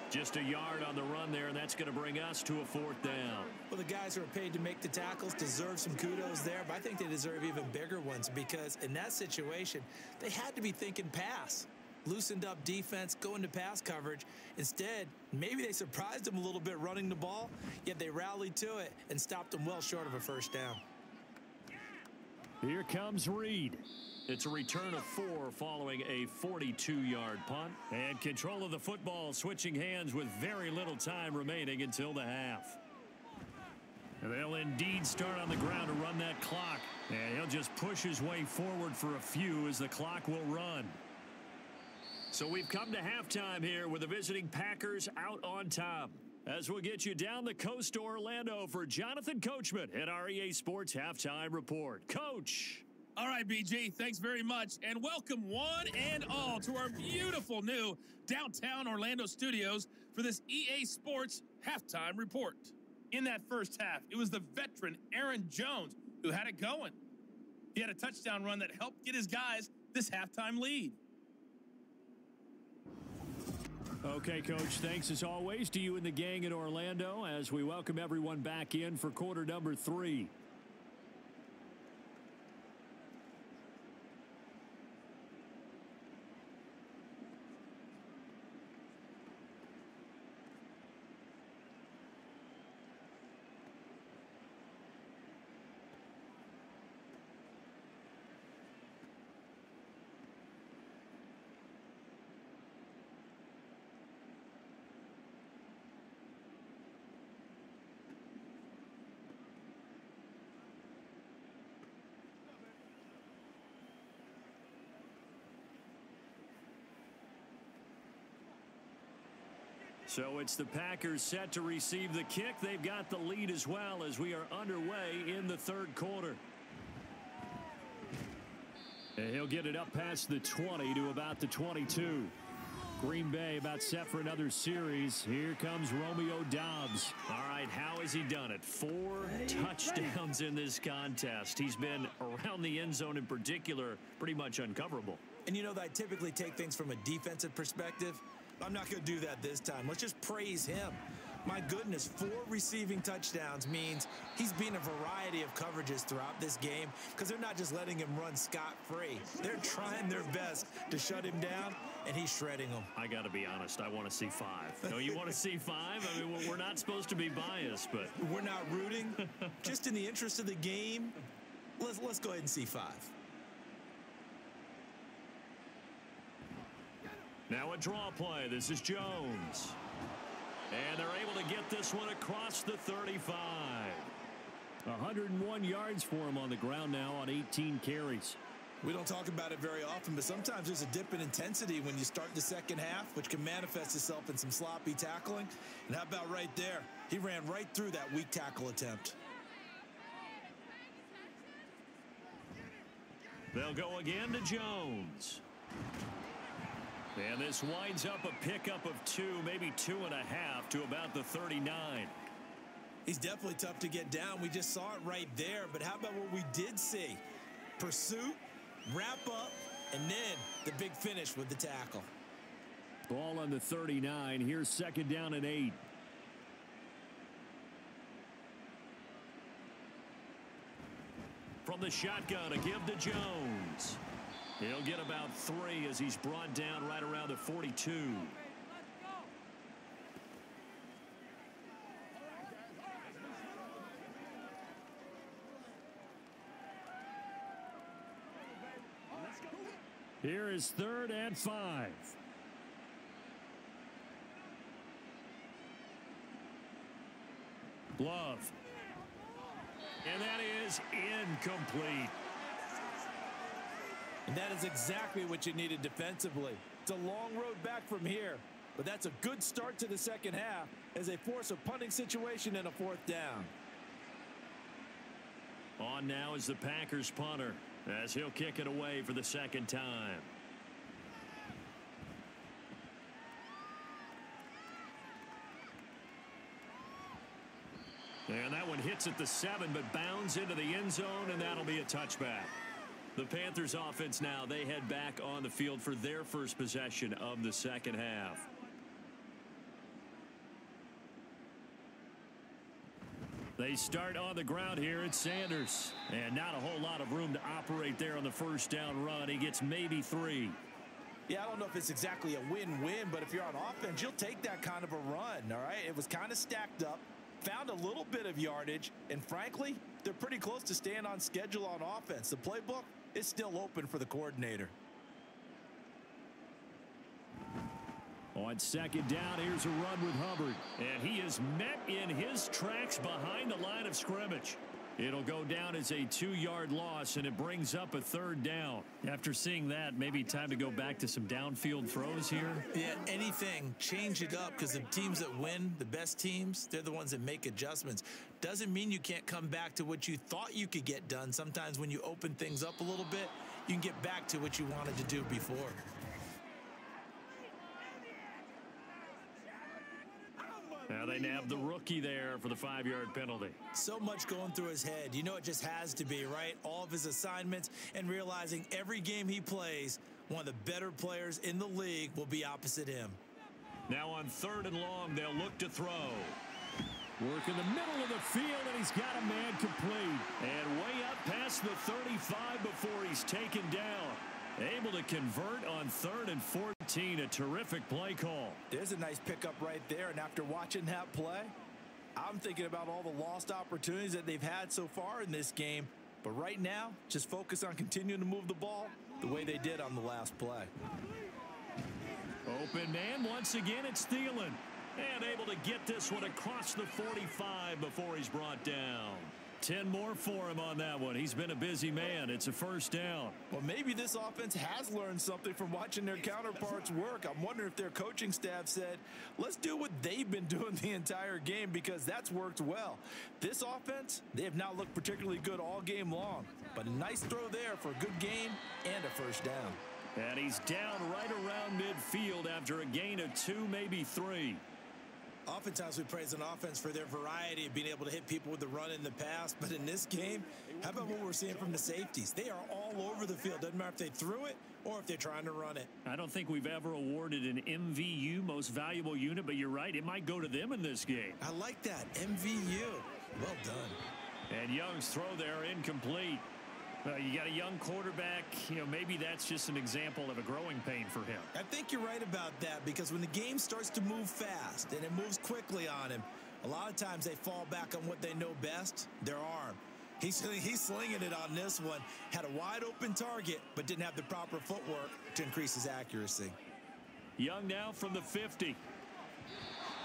Speaker 2: Just a yard on the run there, and that's going to bring us to a 4th down.
Speaker 3: Well, the guys who are paid to make the tackles deserve some kudos there, but I think they deserve even bigger ones because in that situation, they had to be thinking pass. Loosened up defense, go into pass coverage. Instead, maybe they surprised them a little bit running the ball, yet they rallied to it and stopped them well short of a 1st down.
Speaker 2: Here comes Reed. It's a return of 4 following a 42-yard punt. And control of the football switching hands with very little time remaining until the half. And they'll indeed start on the ground to run that clock. And he'll just push his way forward for a few as the clock will run. So we've come to halftime here with the visiting Packers out on top. As we'll get you down the coast to Orlando for Jonathan Coachman at our EA Sports Halftime Report. Coach.
Speaker 4: All right, BG, thanks very much, and welcome one and all to our beautiful new downtown Orlando studios for this EA Sports Halftime Report. In that first half, it was the veteran Aaron Jones who had it going. He had a touchdown run that helped get his guys this halftime lead.
Speaker 2: Okay, Coach, thanks as always to you and the gang in Orlando as we welcome everyone back in for quarter number 3. So it's the Packers set to receive the kick. They've got the lead as well as we are underway in the 3rd quarter. And he'll get it up past the 20 to about the 22. Green Bay about set for another series. Here comes Romeo Doubs. All right, how has he done it? 4 touchdowns in this contest. He's been around the end zone in particular, pretty much uncoverable.
Speaker 3: And you know that I typically take things from a defensive perspective. I'm not going to do that this time. Let's just praise him. My goodness, 4 receiving touchdowns means he's been a variety of coverages throughout this game because they're not just letting him run scot-free. They're trying their best to shut him down, and he's shredding them.
Speaker 2: I got to be honest. I want to see 5. No, you want to see 5? I mean, we're not supposed to be biased, but
Speaker 3: we're not rooting. Just in the interest of the game, let's go ahead and see 5.
Speaker 2: Now a draw play. This is Jones. And they're able to get this one across the 35. 101 yards for him on the ground now on 18 carries.
Speaker 3: We don't talk about it very often, but sometimes there's a dip in intensity when you start the second half, which can manifest itself in some sloppy tackling. And how about right there? He ran right through that weak tackle attempt.
Speaker 2: They'll go again to Jones. And this winds up a pickup of 2, maybe 2.5 to about the 39.
Speaker 3: He's definitely tough to get down. We just saw it right there. But how about what we did see? Pursuit, wrap up, and then the big finish with the tackle.
Speaker 2: Ball on the 39. Here's 2nd down and 8. From the shotgun, a give to Jones. He'll get about 3 as he's brought down right around the 42. Here is 3rd and 5. Love. And that is incomplete.
Speaker 3: And that is exactly what you needed defensively. It's a long road back from here, but that's a good start to the second half as they force a punting situation and a 4th down.
Speaker 2: On now is the Packers punter as he'll kick it away for the second time. And that one hits at the 7, but bounds into the end zone, and that'll be a touchback. The Panthers offense now, they head back on the field for their first possession of the second half. They start on the ground here at Sanders. And not a whole lot of room to operate there on the first down run. He gets maybe 3.
Speaker 3: Yeah, I don't know if it's exactly a win-win, but if you're on offense, you'll take that kind of a run, all right? It was kind of stacked up, found a little bit of yardage, and frankly, they're pretty close to staying on schedule on offense. The playbook is still open for the coordinator.
Speaker 2: On second down, here's a run with Hubbard. And he is met in his tracks behind the line of scrimmage. It'll go down as a 2-yard loss, and it brings up a third down. After seeing that, maybe time to go back to some downfield throws here.
Speaker 3: Yeah, anything. Change it up, because the teams that win, the best teams, they're the ones that make adjustments. Doesn't mean you can't come back to what you thought you could get done. Sometimes when you open things up a little bit, you can get back to what you wanted to do before.
Speaker 2: Now they nab the rookie there for the 5-yard penalty.
Speaker 3: So much going through his head. You know it just has to be, right? All of his assignments and realizing every game he plays, one of the better players in the league will be opposite him.
Speaker 2: Now on 3rd and long, they'll look to throw. Work in the middle of the field, and he's got a man complete. And way up past the 35 before he's taken down. Able to convert on 3rd and 14. A terrific play call.
Speaker 3: There's a nice pickup right there, and after watching that play, I'm thinking about all the lost opportunities that they've had so far in this game. But right now, just focus on continuing to move the ball the way they did on the last play.
Speaker 2: Open man, once again, it's Thielen. And able to get this one across the 45 before he's brought down. 10 more for him on that one. He's been a busy man. It's a first down.
Speaker 3: Well, maybe this offense has learned something from watching their counterparts work. I'm wondering if their coaching staff said, let's do what they've been doing the entire game, because that's worked well. This offense, they have not looked particularly good all game long. But a nice throw there for a good game and a first down.
Speaker 2: And he's down right around midfield after a gain of 2, maybe 3.
Speaker 3: Oftentimes we praise an offense for their variety of being able to hit people with the run in the pass. But in this game, how about what we're seeing from the safeties? They are all over the field. Doesn't matter if they threw it or if they're trying to run it.
Speaker 2: I don't think we've ever awarded an MVU, most valuable unit, but you're right. It might go to them in this game.
Speaker 3: I like that. MVU. Well done.
Speaker 2: And Young's throw there incomplete. You got a young quarterback, maybe that's just an example of a growing pain for him.
Speaker 3: I think you're right about that, because when the game starts to move fast and it moves quickly on him, a lot of times they fall back on what they know best, their arm. He's slinging it on this one. Had a wide open target, but didn't have the proper footwork to increase his accuracy.
Speaker 2: Young now from the 50. He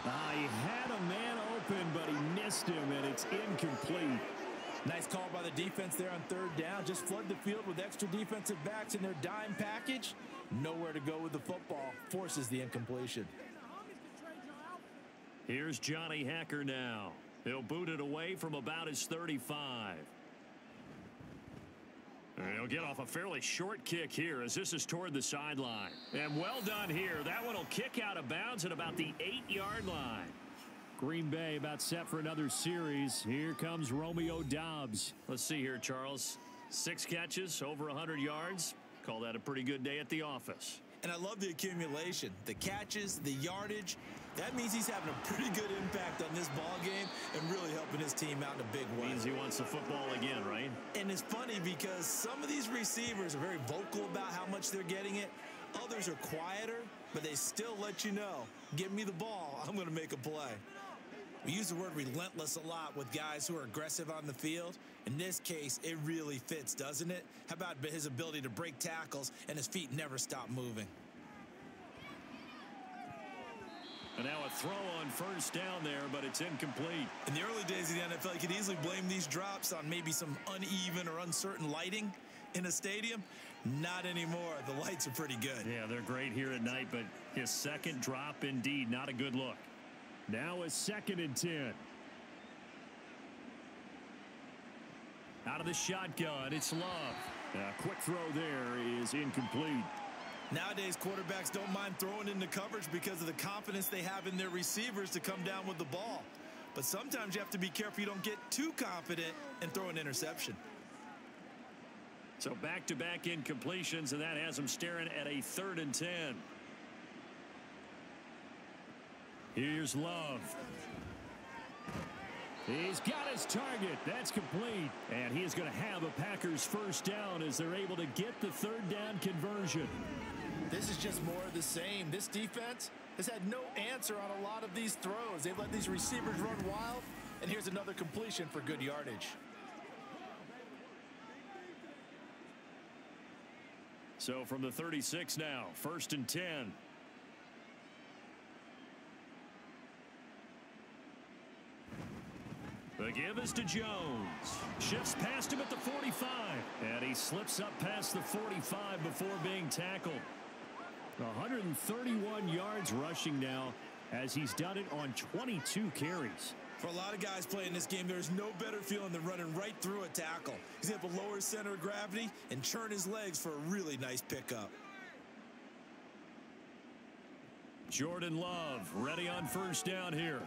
Speaker 2: had a man open, but he missed him, and it's incomplete.
Speaker 3: Nice call by the defense there on 3rd down. Just flood the field with extra defensive backs in their dime package. Nowhere to go with the football. Forces the incompletion.
Speaker 2: Here's Johnny Hacker now. He'll boot it away from about his 35. He'll get off a fairly short kick here as this is toward the sideline. And well done here. That one will kick out of bounds at about the 8-yard line. Green Bay about set for another series. Here comes Romeo Doubs. Let's see here, Charles. 6 catches, over 100 yards. Call that a pretty good day at the office.
Speaker 3: And I love the accumulation. The catches, the yardage. That means he's having a pretty good impact on this ball game and really helping his team out in a big way.
Speaker 2: Means he wants the football again, right?
Speaker 3: And it's funny because some of these receivers are very vocal about how much they're getting it. Others are quieter, but they still let you know, give me the ball, I'm going to make a play. We use the word relentless a lot with guys who are aggressive on the field. In this case, it really fits, doesn't it? How about his ability to break tackles and his feet never stop moving?
Speaker 2: And now a throw on first down there, but it's incomplete.
Speaker 3: In the early days of the NFL, you could easily blame these drops on maybe some uneven or uncertain lighting in a stadium. Not anymore. The lights are pretty good.
Speaker 2: Yeah, they're great here at night, but his second drop, indeed, not a good look. Now a 2nd and 10. Out of the shotgun, it's Love. A quick throw there is incomplete.
Speaker 3: Nowadays, quarterbacks don't mind throwing into coverage because of the confidence they have in their receivers to come down with the ball. But sometimes you have to be careful you don't get too confident and throw an interception.
Speaker 2: So back-to-back incompletions, and that has them staring at a 3rd and 10. Here's Love. He's got his target. That's complete. And he is going to have a Packers first down as they're able to get the 3rd down conversion.
Speaker 3: This is just more of the same. This defense has had no answer on a lot of these throws. They've let these receivers run wild, and here's another completion for good yardage.
Speaker 2: So from the 36 now, 1st and 10. The give is to Jones. Shifts past him at the 45. And he slips up past the 45 before being tackled. 131 yards rushing now as he's done it on 22 carries.
Speaker 3: For a lot of guys playing this game, there's no better feeling than running right through a tackle. He's able to lower his center of gravity and churn his legs for a really nice pickup.
Speaker 2: Jordan Love ready on 1st down here.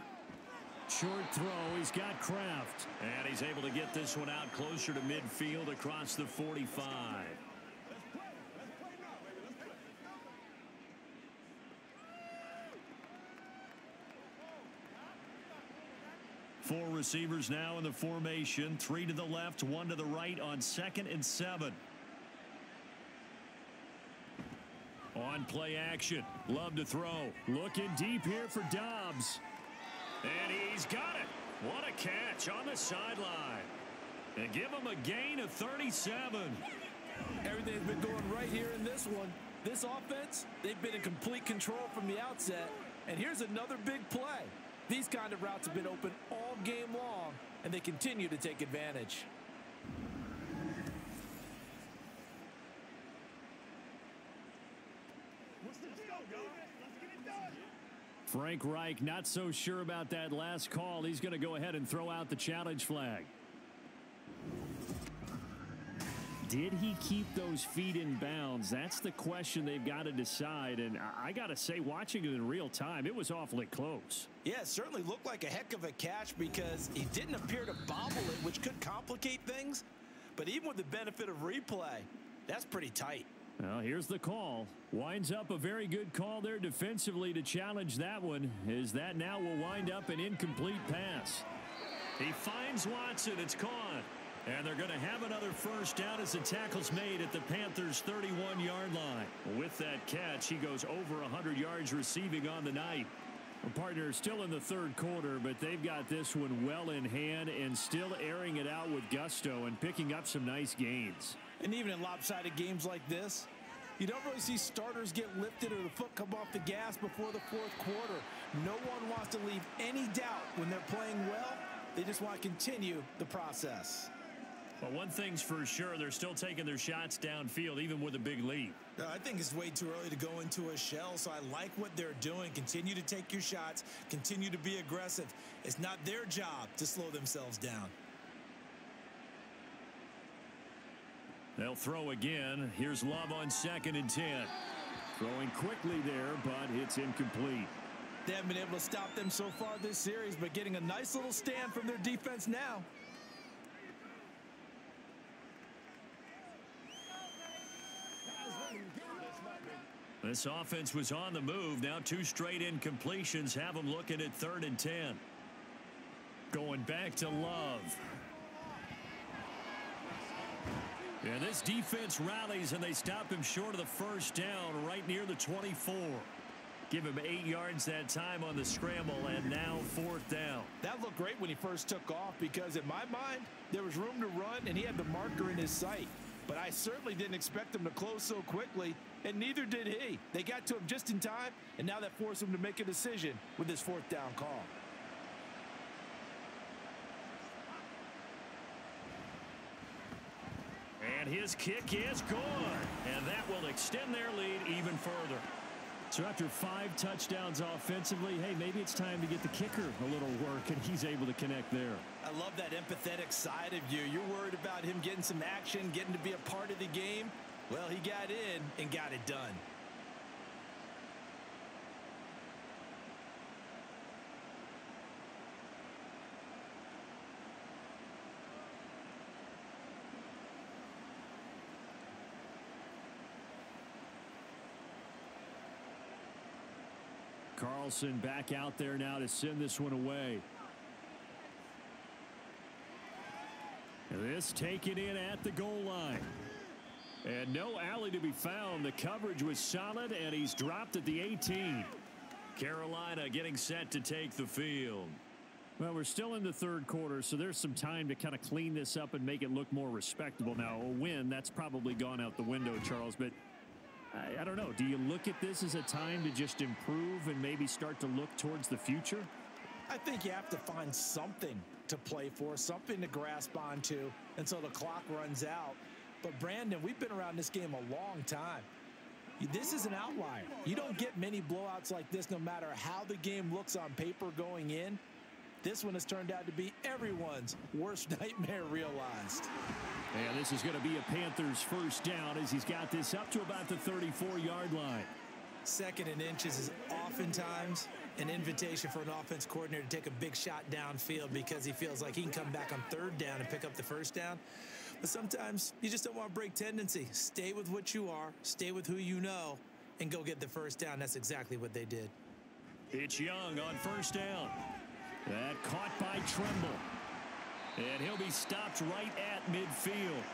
Speaker 2: Short throw, he's got Kraft. And he's able to get this one out closer to midfield across the 45. Four receivers now in the formation. 3 to the left, 1 to the right on 2nd and 7. On play action. Love to throw. Looking deep here for Dobbs. And he's got it. What a catch on the sideline. And give him a gain of 37.
Speaker 3: Everything's been going right here in this one. This offense, they've been in complete control from the outset. And here's another big play. These kind of routes have been open all game long, and they continue to take advantage.
Speaker 2: Frank Reich not so sure about that last call. He's going to go ahead and throw out the challenge flag. Did he keep those feet in bounds? That's the question they've got to decide. And I got to say, watching it in real time, it was awfully close.
Speaker 3: Yeah, it certainly looked like a heck of a catch because he didn't appear to bobble it, which could complicate things. But even with the benefit of replay, that's pretty tight.
Speaker 2: Well, here's the call. Winds up a very good call there defensively to challenge that one, as that now will wind up an incomplete pass. He finds Watson. It's caught. And they're going to have another first down as the tackle's made at the Panthers' 31-yard line. With that catch, he goes over 100 yards receiving on the night. The partner still in the 3rd quarter, but they've got this one well in hand and still airing it out with gusto and picking up some nice gains.
Speaker 3: And even in lopsided games like this, you don't really see starters get lifted or the foot come off the gas before the 4th quarter. No one wants to leave any doubt when they're playing well. They just want to continue the process.
Speaker 2: Well, one thing's for sure, they're still taking their shots downfield, even with a big lead.
Speaker 3: I think it's way too early to go into a shell, so I like what they're doing. Continue to take your shots. Continue to be aggressive. It's not their job to slow themselves down.
Speaker 2: They'll throw again. Here's Love on 2nd and 10. Throwing quickly there, but it's incomplete.
Speaker 3: They haven't been able to stop them so far this series, but getting a nice little stand from their defense now.
Speaker 2: This offense was on the move. Now 2 straight incompletions have them looking at 3rd and 10. Going back to Love. And this defense rallies, and they stop him short of the first down right near the 24. Give him 8 yards that time on the scramble, and now 4th down.
Speaker 3: That looked great when he first took off because in my mind, there was room to run, and he had the marker in his sight. But I certainly didn't expect him to close so quickly, and neither did he. They got to him just in time, and now that forced him to make a decision with his 4th down call.
Speaker 2: And his kick is good, and that will extend their lead even further. So after 5 touchdowns offensively, hey, maybe it's time to get the kicker a little work, and he's able to connect there.
Speaker 3: I love that empathetic side of you. You're worried about him getting some action, getting to be a part of the game. Well, he got in and got it done.
Speaker 2: Carlson back out there now to send this one away. This taken in at the goal line. And no alley to be found. The coverage was solid, and he's dropped at the 18. Carolina getting set to take the field. Well, we're still in the third quarter, so there's some time to kind of clean this up and make it look more respectable. Now, a win, that's probably gone out the window, Charles, but I don't know. Do you look at this as a time to just improve and maybe start to look towards the future?
Speaker 3: I think you have to find something to play for, something to grasp onto until the clock runs out. But, Brandon, we've been around this game a long time. This is an outlier. You don't get many blowouts like this no matter how the game looks on paper going in. This one has turned out to be everyone's worst nightmare realized.
Speaker 2: And this is going to be a Panthers first down as he's got this up to about the 34-yard line.
Speaker 3: 2nd and inches is oftentimes an invitation for an offense coordinator to take a big shot downfield because he feels like he can come back on 3rd down and pick up the 1st down. But sometimes you just don't want to break tendency. Stay with what you are, stay with who you know, and go get the 1st down. That's exactly what they did.
Speaker 2: It's Young on 1st down. That caught by Tremble. And he'll be stopped right at midfield.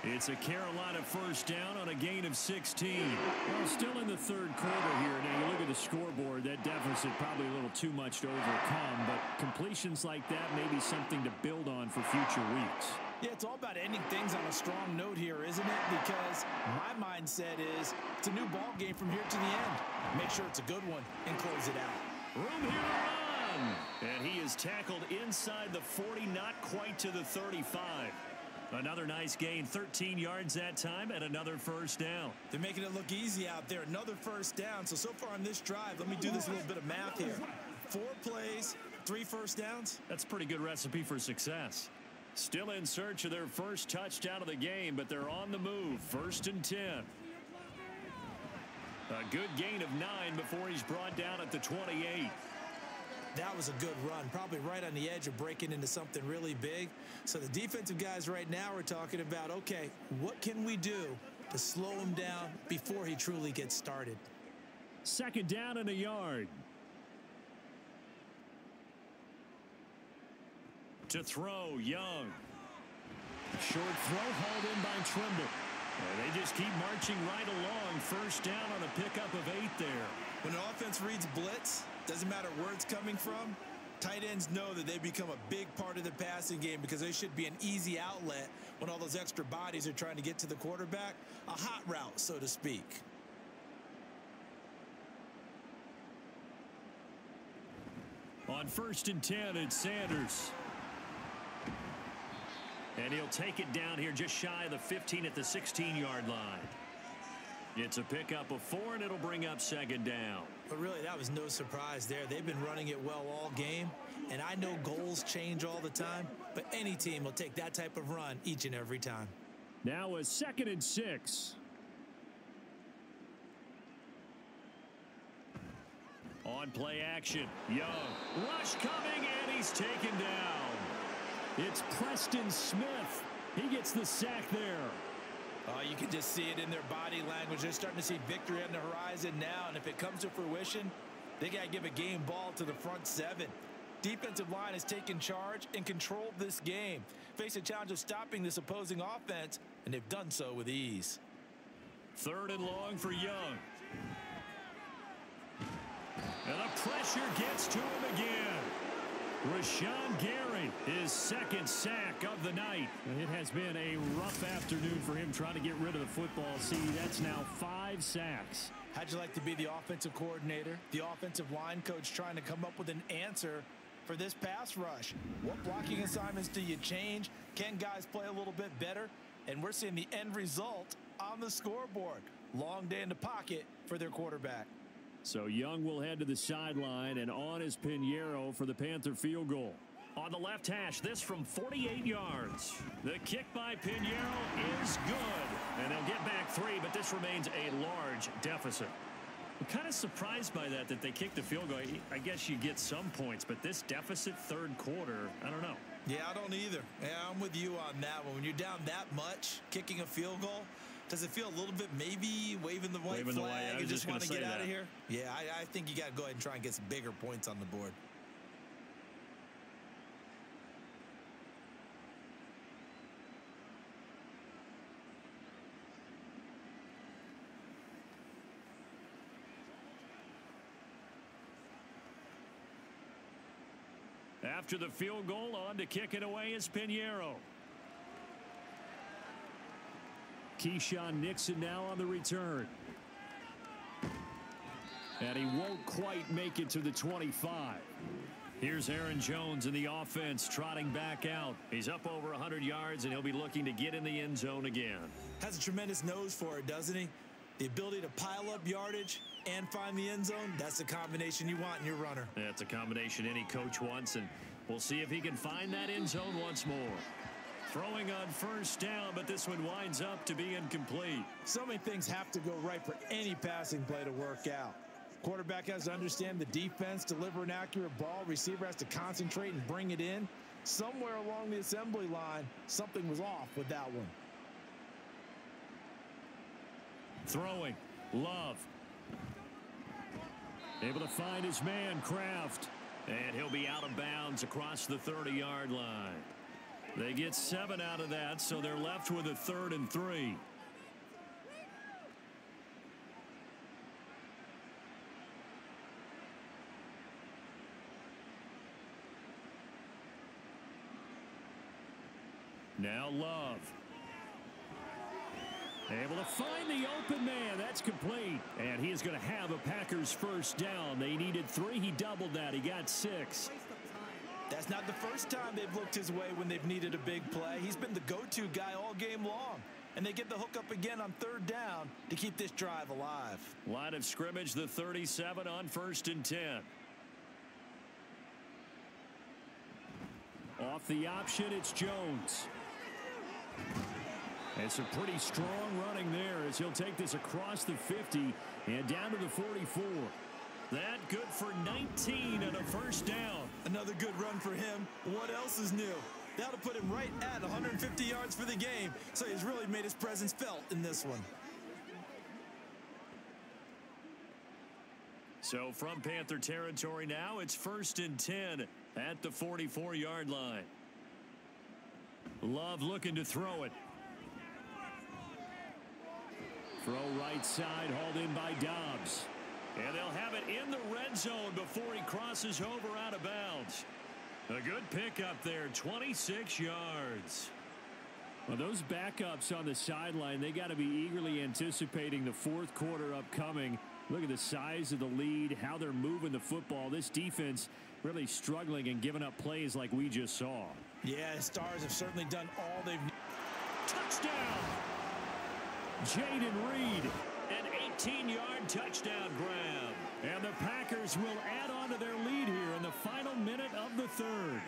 Speaker 2: It's a Carolina 1st down on a gain of 16. Well, still in the 3rd quarter here. Now, you look at the scoreboard, that deficit probably a little too much to overcome, but completions like that may be something to build on for future weeks.
Speaker 3: Yeah, it's all about ending things on a strong note here, isn't it? Because my mindset is it's a new ball game from here to the end. Make sure it's a good one and close it out.
Speaker 2: Room here to run. And he is tackled inside the 40, not quite to the 35. Another nice gain, 13 yards that time, and another 1st down.
Speaker 3: They're making it look easy out there. Another 1st down. So far on this drive, let me do this little bit of math here. 4 plays, 3 1st downs.
Speaker 2: That's a pretty good recipe for success. Still in search of their first touchdown of the game, but they're on the move. 1st and 10. A good gain of 9 before he's brought down at the 28.
Speaker 3: That was a good run, probably right on the edge of breaking into something really big. So the defensive guys right now are talking about, okay, what can we do to slow him down before he truly gets started?
Speaker 2: 2nd down and a yard. To throw, Young. Short throw hauled in by Tremble. They just keep marching right along. 1st down on a pickup of 8 there.
Speaker 3: When an offense reads blitz, doesn't matter where it's coming from, tight ends know that they become a big part of the passing game because they should be an easy outlet when all those extra bodies are trying to get to the quarterback. A hot route, so to speak.
Speaker 2: On 1st and 10, it's Sanders. And he'll take it down here just shy of the 15 at the 16-yard line. It's a pickup of 4, and it'll bring up 2nd down.
Speaker 3: But really, that was no surprise there. They've been running it well all game, and I know goals change all the time, but any team will take that type of run each and every time.
Speaker 2: Now a 2nd and 6. On play action, Young. Rush coming, and he's taken down. It's Preston Smith. He gets the sack there.
Speaker 3: You can just see it in their body language. They're starting to see victory on the horizon now, and if it comes to fruition, they got to give a game ball to the front 7. Defensive line has taken charge and controlled this game. Face a challenge of stopping this opposing offense, and they've done so with ease.
Speaker 2: 3rd and long for Young. And the pressure gets to him again. Rashawn Gary, his 2nd sack of the night. It has been a rough afternoon for him trying to get rid of the football. See, that's now 5 sacks.
Speaker 3: How'd you like to be the offensive coordinator, the offensive line coach trying to come up with an answer for this pass rush? What blocking assignments do you change? Can guys play a little bit better? And we're seeing the end result on the scoreboard. Long day in the pocket for their quarterback.
Speaker 2: So Young will head to the sideline, and on is Pinheiro for the Panther field goal. On the left hash, this from 48 yards. The kick by Pinheiro is good. And they'll get back 3, but this remains a large deficit. I'm kind of surprised by that they kicked the field goal. I guess you get some points, but this deficit third quarter, I don't know.
Speaker 3: Yeah, I don't either. Yeah, I'm with you on that one. When you're down that much, kicking a field goal, does it feel a little bit maybe waving the white flag and just want to get out of here? Yeah, I think you got to go ahead and try and get some bigger points on the board.
Speaker 2: After the field goal, on to kick it away is Pinheiro. Keyshawn Nixon now on the return. And he won't quite make it to the 25. Here's Aaron Jones in the offense trotting back out. He's up over 100 yards, and he'll be looking to get in the end zone again.
Speaker 3: Has a tremendous nose for it, doesn't he? The ability to pile up yardage and find the end zone, that's the combination you want in your runner.
Speaker 2: That's a combination any coach wants, and we'll see if he can find that end zone once more. Throwing on first down, but this one winds up to be incomplete.
Speaker 3: So many things have to go right for any passing play to work out. Quarterback has to understand the defense, deliver an accurate ball. Receiver has to concentrate and bring it in. Somewhere along the assembly line, something was off with that one.
Speaker 2: Throwing, Love. Able to find his man, Kraft. And he'll be out of bounds across the 30-yard line. They get 7 out of that, so they're left with a 3rd and 3. Now Love. Able to find the open man. That's complete. And he is going to have a Packers first down. They needed 3. He doubled that. He got 6.
Speaker 3: That's not the first time they've looked his way when they've needed a big play. He's been the go-to guy all game long. And they get the hook up again on 3rd down to keep this drive alive.
Speaker 2: Line of scrimmage, the 37 on 1st and 10. Off the option, it's Jones. It's a pretty strong running there as he'll take this across the 50 and down to the 44. That good for 19 and a first down.
Speaker 3: Another good run for him. What else is new? That'll put him right at 150 yards for the game, so he's really made his presence felt in this one.
Speaker 2: So from Panther territory now, it's 1st and 10 at the 44-yard line. Love looking to throw it. Throw right side, hauled in by Dobbs. And they'll have it in the red zone before he crosses over out of bounds. A good pickup there, 26 yards. Well, those backups on the sideline, they got to be eagerly anticipating the 4th quarter upcoming. Look at the size of the lead, how they're moving the football. This defense really struggling and giving up plays like we just saw.
Speaker 3: Yeah, the Stars have certainly done all they've needed.
Speaker 2: Touchdown! Jaden Reed, an 18-yard touchdown grab. And the Packers will add on to their lead here in the final minute of the 3rd.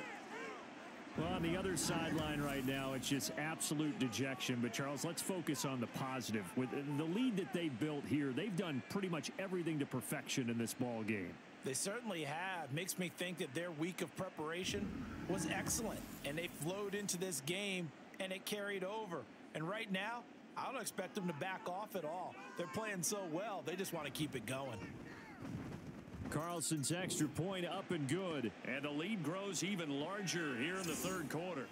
Speaker 2: Well, on the other sideline right now, it's just absolute dejection. But, Charles, let's focus on the positive. With the lead that they built here, they've done pretty much everything to perfection in this ball game.
Speaker 3: They certainly have. Makes me think that their week of preparation was excellent. And they flowed into this game, and it carried over. And right now, I don't expect them to back off at all. They're playing so well, they just want to keep it going.
Speaker 2: Carlson's extra point up and good. And the lead grows even larger here in the 3rd quarter.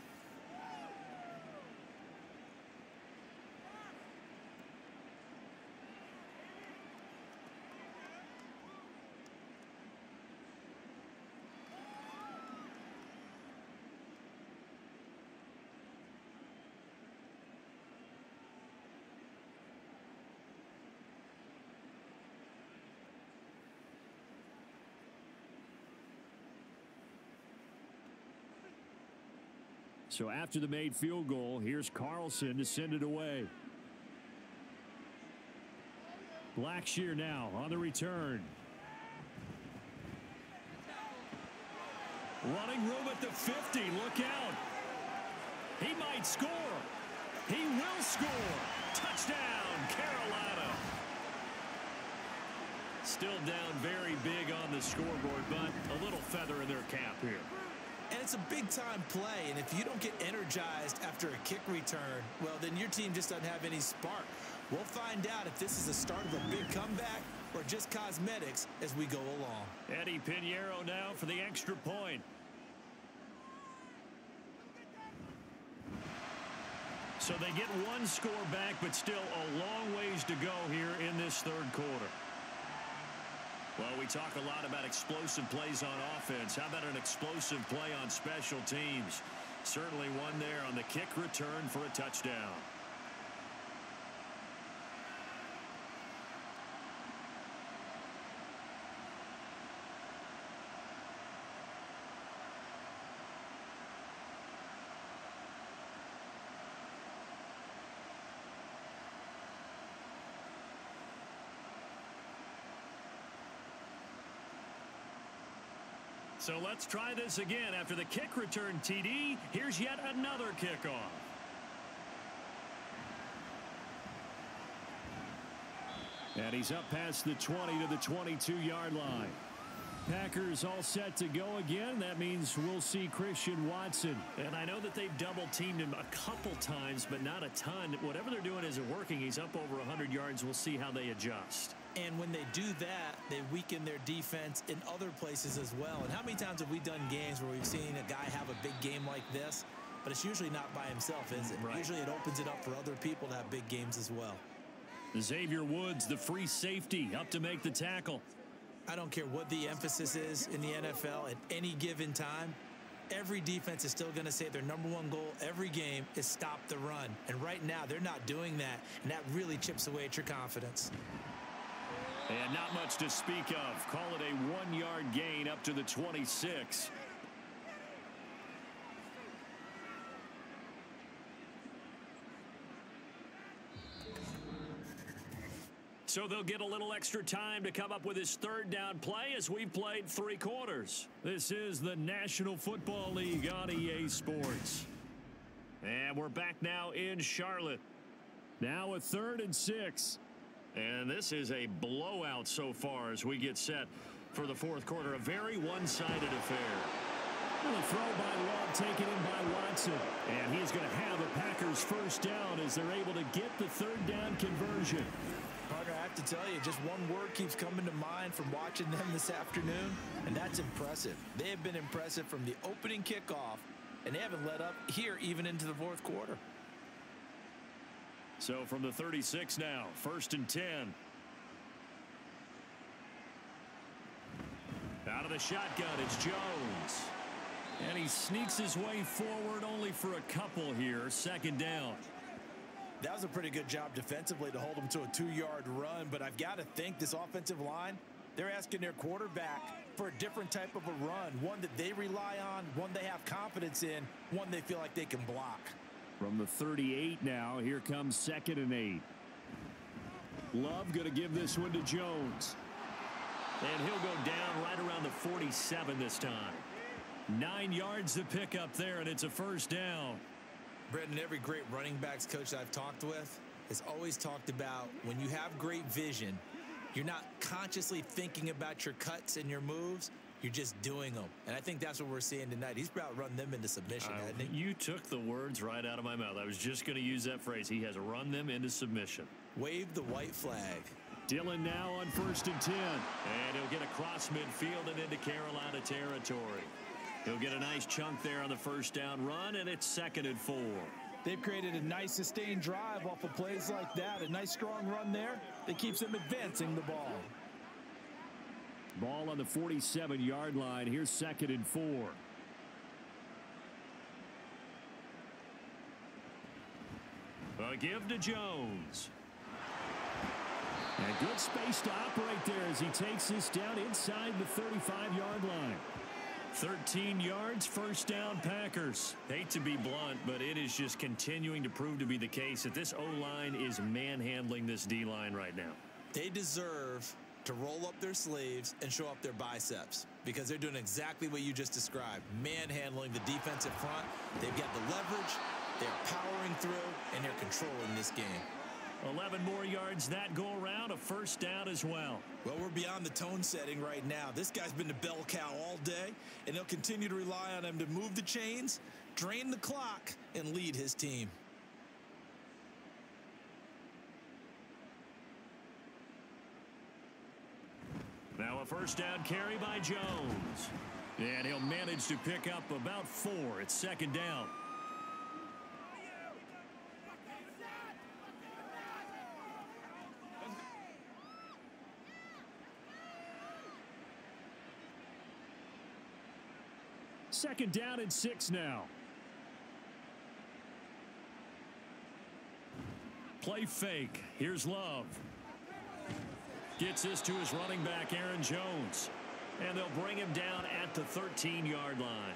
Speaker 2: So after the made field goal, here's Carlson to send it away. Blackshear now on the return. Running room at the 50. Look out. He might score. He will score. Touchdown, Carolina. Still down very big on the scoreboard, but a little feather in their cap here.
Speaker 3: And it's a big-time play, and if you don't get energized after a kick return, well, then your team just doesn't have any spark. We'll find out if this is the start of a big comeback or just cosmetics as we go along.
Speaker 2: Eddie Pinheiro now for the extra point. So they get one score back, but still a long ways to go here in this third quarter. Well, we talk a lot about explosive plays on offense. How about an explosive play on special teams? Certainly one there on the kick return for a touchdown. So let's try this again. After the kick return TD, here's yet another kickoff. And he's up past the 20 to the 22-yard line. Packers all set to go again. That means we'll see Christian Watson. And I know that they've double-teamed him a couple times, but not a ton. Whatever they're doing isn't working. He's up over 100 yards. We'll see how they adjust.
Speaker 3: And when they do that, they weaken their defense in other places as well. And how many times have we done games where we've seen a guy have a big game like this, but it's usually not by himself, is it?
Speaker 2: Right.
Speaker 3: Usually it opens it up for other people to have big games as well.
Speaker 2: Xavier Woods, the free safety, up to make the tackle.
Speaker 3: I don't care what the emphasis is in the NFL at any given time. Every defense is still going to say their #1 goal every game is stop the run. And right now, they're not doing that, and that really chips away at your confidence.
Speaker 2: And not much to speak of. Call it a 1-yard gain up to the 26. So they'll get a little extra time to come up with his third down play as we've played 3 quarters. This is the National Football League on EA Sports. And we're back now in Charlotte. Now a 3rd and 6. And this is a blowout so far as we get set for the 4th quarter. A very one-sided affair. And a throw by Love taken in by Watson. And he's going to have a Packers first down as they're able to get the 3rd down conversion.
Speaker 3: Partner, I have to tell you, just one word keeps coming to mind from watching them this afternoon, and that's impressive. They have been impressive from the opening kickoff, and they haven't let up here even into the 4th quarter.
Speaker 2: So from the 36 now, 1st and 10. Out of the shotgun, it's Jones. And he sneaks his way forward only for a couple here. 2nd down.
Speaker 3: That was a pretty good job defensively to hold him to a 2-yard run, but I've got to think this offensive line, they're asking their quarterback for a different type of a run, one that they rely on, one they have confidence in, one they feel like they can block.
Speaker 2: From the 38 now, here comes 2nd and 8. Love going to give this one to Jones. And he'll go down right around the 47 this time. 9 yards to pick up there, and it's a first down.
Speaker 3: Brendan, every great running backs coach I've talked with has always talked about when you have great vision, you're not consciously thinking about your cuts and your moves. You're just doing them. And I think that's what we're seeing tonight. He's about run them into submission, hasn't he?
Speaker 2: You took the words right out of my mouth. I was just going to use that phrase. He has run them into submission.
Speaker 3: Wave the white flag.
Speaker 2: Dillon now on 1st and 10. And he'll get across midfield and into Carolina territory. He'll get a nice chunk there on the first down run, and it's 2nd and 4.
Speaker 5: They've created a nice sustained drive off of plays like that. A nice strong run there that keeps them advancing the ball.
Speaker 2: Ball on the 47-yard line. Here's 2nd and 4. A give to Jones. And good space to operate there as he takes this down inside the 35-yard line. 13 yards, first down, Packers. Hate to be blunt, but it is just continuing to prove to be the case that this O-line is manhandling this D-line right now.
Speaker 3: They deserve to roll up their sleeves and show up their biceps because they're doing exactly what you just described, manhandling the defensive front. They've got the leverage, they're powering through, and they're controlling this game.
Speaker 2: 11 more yards that go around, a first down as well.
Speaker 3: Well, we're beyond the tone setting right now. This guy's been the bell cow all day, and they'll continue to rely on him to move the chains, drain the clock, and lead his team.
Speaker 2: Now a first down carry by Jones. And he'll manage to pick up about 4. It's second down. Second down and 6 now. Play fake. Here's Love. Gets this to his running back, Aaron Jones. And they'll bring him down at the 13-yard line.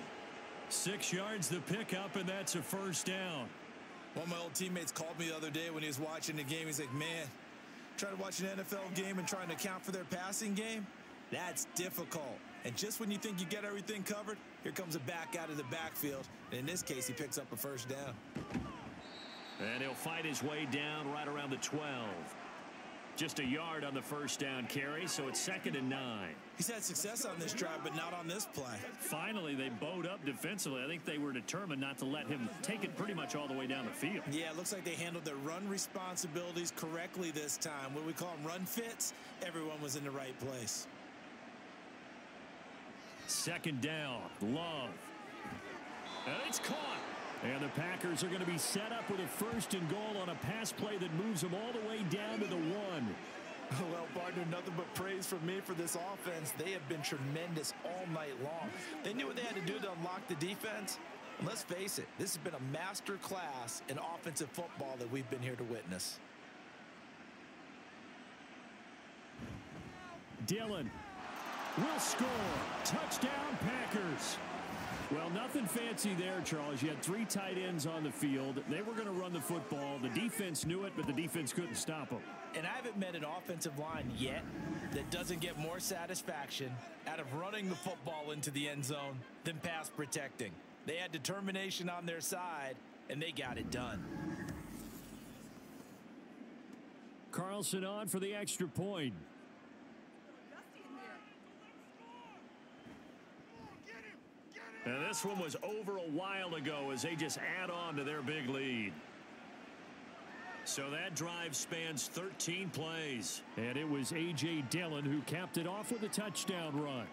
Speaker 2: 6 yards the pickup, and that's a first down.
Speaker 3: One of my old teammates called me the other day when he was watching the game. He's like, man, trying to watch an NFL game and trying to account for their passing game? That's difficult. And just when you think you get everything covered, here comes a back out of the backfield. And in this case, he picks up a first down.
Speaker 2: And he'll fight his way down right around the 12. Just a yard on the first down carry, so it's 2nd and 9.
Speaker 3: He's had success on this drive, but not on this play.
Speaker 2: Finally, they bowed up defensively. I think they were determined not to let him take it pretty much all the way down the field.
Speaker 3: Yeah, it looks like they handled their run responsibilities correctly this time. What we call them run fits, everyone was in the right place.
Speaker 2: Second down, Love. And it's caught. And the Packers are going to be set up with a 1st and goal on a pass play that moves them all the way down to the 1.
Speaker 5: Well, partner, nothing but praise from me for this offense. They have been tremendous all night long. They knew what they had to do to unlock the defense. And let's face it, this has been a master class in offensive football that we've been here to witness.
Speaker 2: Dillon will score. Touchdown, Packers. Well, nothing fancy there, Charles. You had 3 tight ends on the field. They were going to run the football. The defense knew it, but the defense couldn't stop them.
Speaker 5: And I haven't met an offensive line yet that doesn't get more satisfaction out of running the football into the end zone than pass protecting. They had determination on their side, and they got it done.
Speaker 2: Carlson on for the extra point. And this one was over a while ago as they just add on to their big lead. So that drive spans 13 plays. And it was A.J. Dillon who capped it off with a touchdown run.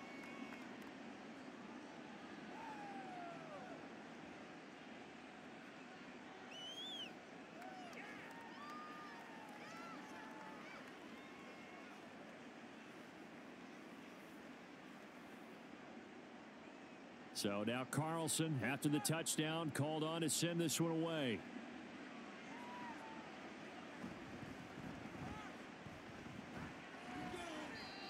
Speaker 2: So now Carlson, after the touchdown, called on to send this one away.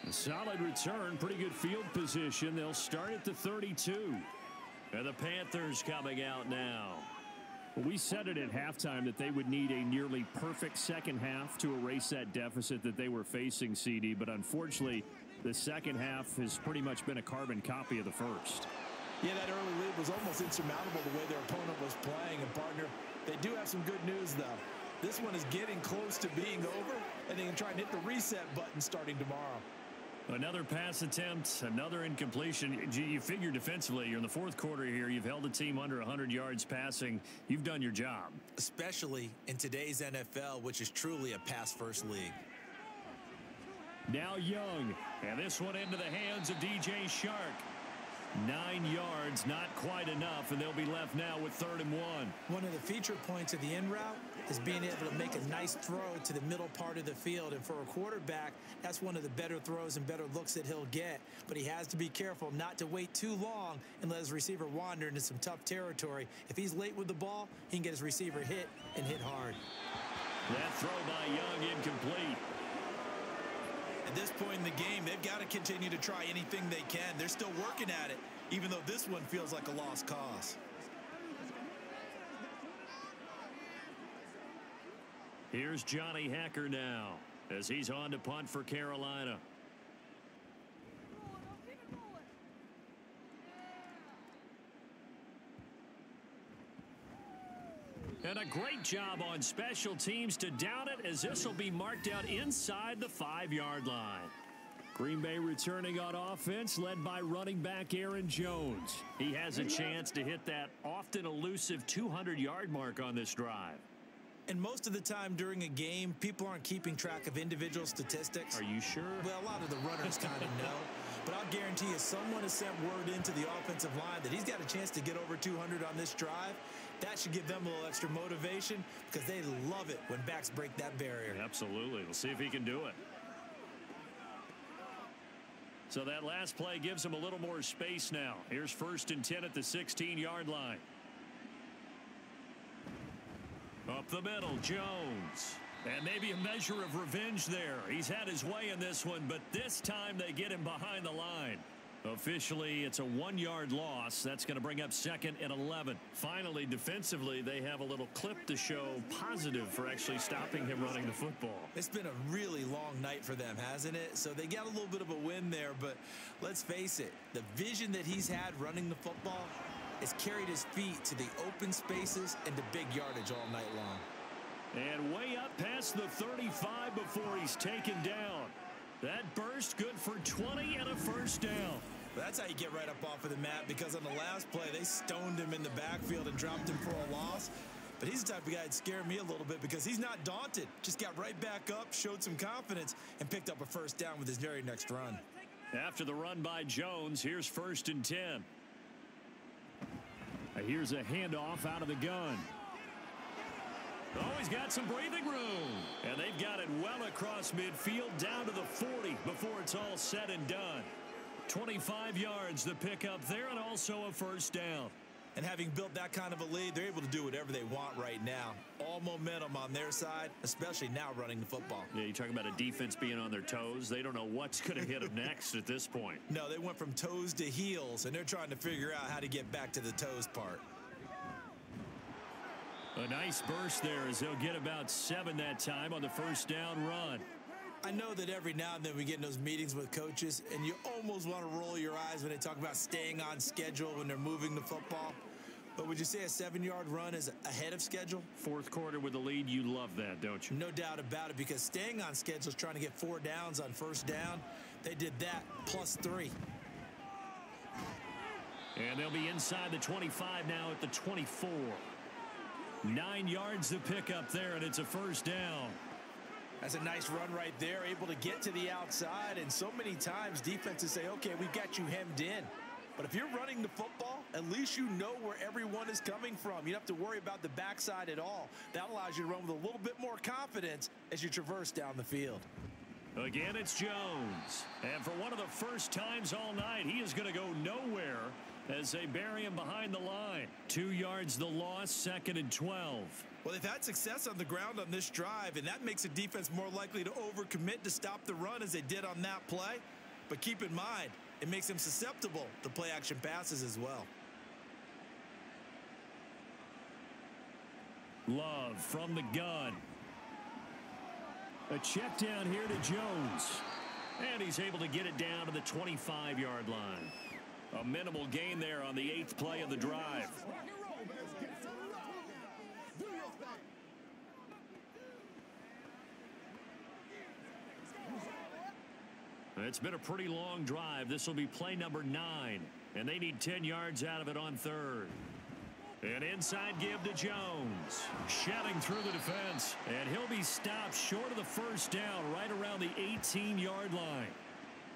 Speaker 2: A solid return, pretty good field position. They'll start at the 32. And the Panthers coming out now. Well, we said it at halftime that they would need a nearly perfect second half to erase that deficit that they were facing, CD. But unfortunately, the second half has pretty much been a carbon copy of the first.
Speaker 5: Yeah, that early lead was almost insurmountable the way their opponent was playing. And, partner, they do have some good news, though. This one is getting close to being over, and they can try and hit the reset button starting tomorrow.
Speaker 2: Another pass attempt, another incompletion. You figure defensively, you're in the 4th quarter here. You've held a team under 100 yards passing. You've done your job.
Speaker 3: Especially in today's NFL, which is truly a pass-first league.
Speaker 2: Now Young, and this one into the hands of DJ Shark. 9 yards, not quite enough, and they'll be left now with 3rd and 1.
Speaker 3: One of the feature points of the in route is being able to make a nice throw to the middle part of the field. And for a quarterback, that's one of the better throws and better looks that he'll get. But he has to be careful not to wait too long and let his receiver wander into some tough territory. If he's late with the ball, he can get his receiver hit and hit hard.
Speaker 2: That throw by Young incomplete.
Speaker 3: At this point in the game, they've got to continue to try anything they can. They're still working at it, even though this one feels like a lost cause.
Speaker 2: Here's Johnny Hecker now as he's on to punt for Carolina. And a great job on special teams to down it, as this will be marked out inside the 5-yard line. Green Bay returning on offense, led by running back Aaron Jones. He has a chance to hit that often elusive 200-yard mark on this drive.
Speaker 3: And most of the time during a game, people aren't keeping track of individual statistics.
Speaker 2: Are you sure?
Speaker 3: Well, a lot of the runners kind of know. But I'll guarantee you, someone has sent word into the offensive line that he's got a chance to get over 200 on this drive. That should give them a little extra motivation, because they love it when backs break that barrier.
Speaker 2: Absolutely. We'll see if he can do it. So that last play gives him a little more space now. Here's 1st and 10 at the 16-yard line. Up the middle, Jones. And maybe a measure of revenge there. He's had his way in this one, but this time they get him behind the line. Officially, it's a 1-yard loss. That's going to bring up 2nd and 11. Finally, defensively, they have a little clip to show positive for actually stopping him running the football.
Speaker 3: It's been a really long night for them, hasn't it? So they got a little bit of a win there, but let's face it, the vision that he's had running the football has carried his feet to the open spaces and to big yardage all night long.
Speaker 2: And way up past the 35 before he's taken down. That burst good for 20 and a 1st down.
Speaker 3: But that's how you get right up off of the mat, because on the last play, they stoned him in the backfield and dropped him for a loss. But he's the type of guy that scared me a little bit, because he's not daunted. Just got right back up, showed some confidence, and picked up a 1st down with his very next run.
Speaker 2: After the run by Jones, here's 1st and 10. Here's a handoff out of the gun. Oh, he's got some breathing room. And they've got it well across midfield down to the 40 before it's all said and done. 25 yards the pickup there, and also a 1st down.
Speaker 3: And having built that kind of a lead, they're able to do whatever they want right now. All momentum on their side, especially now running the football.
Speaker 2: Yeah, you talk about a defense being on their toes. They don't know what's going to hit them next at this point.
Speaker 3: No, they went from toes to heels, and they're trying to figure out how to get back to the toes part.
Speaker 2: A nice burst there, as they'll get about 7 that time on the 1st down run.
Speaker 3: I know that every now and then we get in those meetings with coaches, and you almost want to roll your eyes when they talk about staying on schedule when they're moving the football. But would you say a 7-yard run is ahead of schedule?
Speaker 2: 4th quarter with the lead, you love that, don't you?
Speaker 3: No doubt about it, because staying on schedule is trying to get 4 downs on 1st down. They did that plus 3.
Speaker 2: And they'll be inside the 25 now at the 24. 9 yards to pick up there, and it's a 1st down.
Speaker 3: That's a nice run right there, able to get to the outside. And so many times defenses say, okay, we've got you hemmed in. But if you're running the football, at least you know where everyone is coming from. You don't have to worry about the backside at all. That allows you to run with a little bit more confidence as you traverse down the field.
Speaker 2: Again, it's Jones. And for one of the first times all night, he is going to go nowhere as they bury him behind the line. 2 yards the loss, 2nd and 12.
Speaker 3: Well, they've had success on the ground on this drive, and that makes a defense more likely to overcommit to stop the run as they did on that play. But keep in mind, it makes them susceptible to play-action passes as well.
Speaker 2: Love from the gun. A check down here to Jones. And he's able to get it down to the 25-yard line. A minimal gain there on the 8th play of the drive. It's been a pretty long drive. This will be play number 9. And they need 10 yards out of it on 3rd. An inside give to Jones. Shedding through the defense. And he'll be stopped short of the 1st down right around the 18-yard line.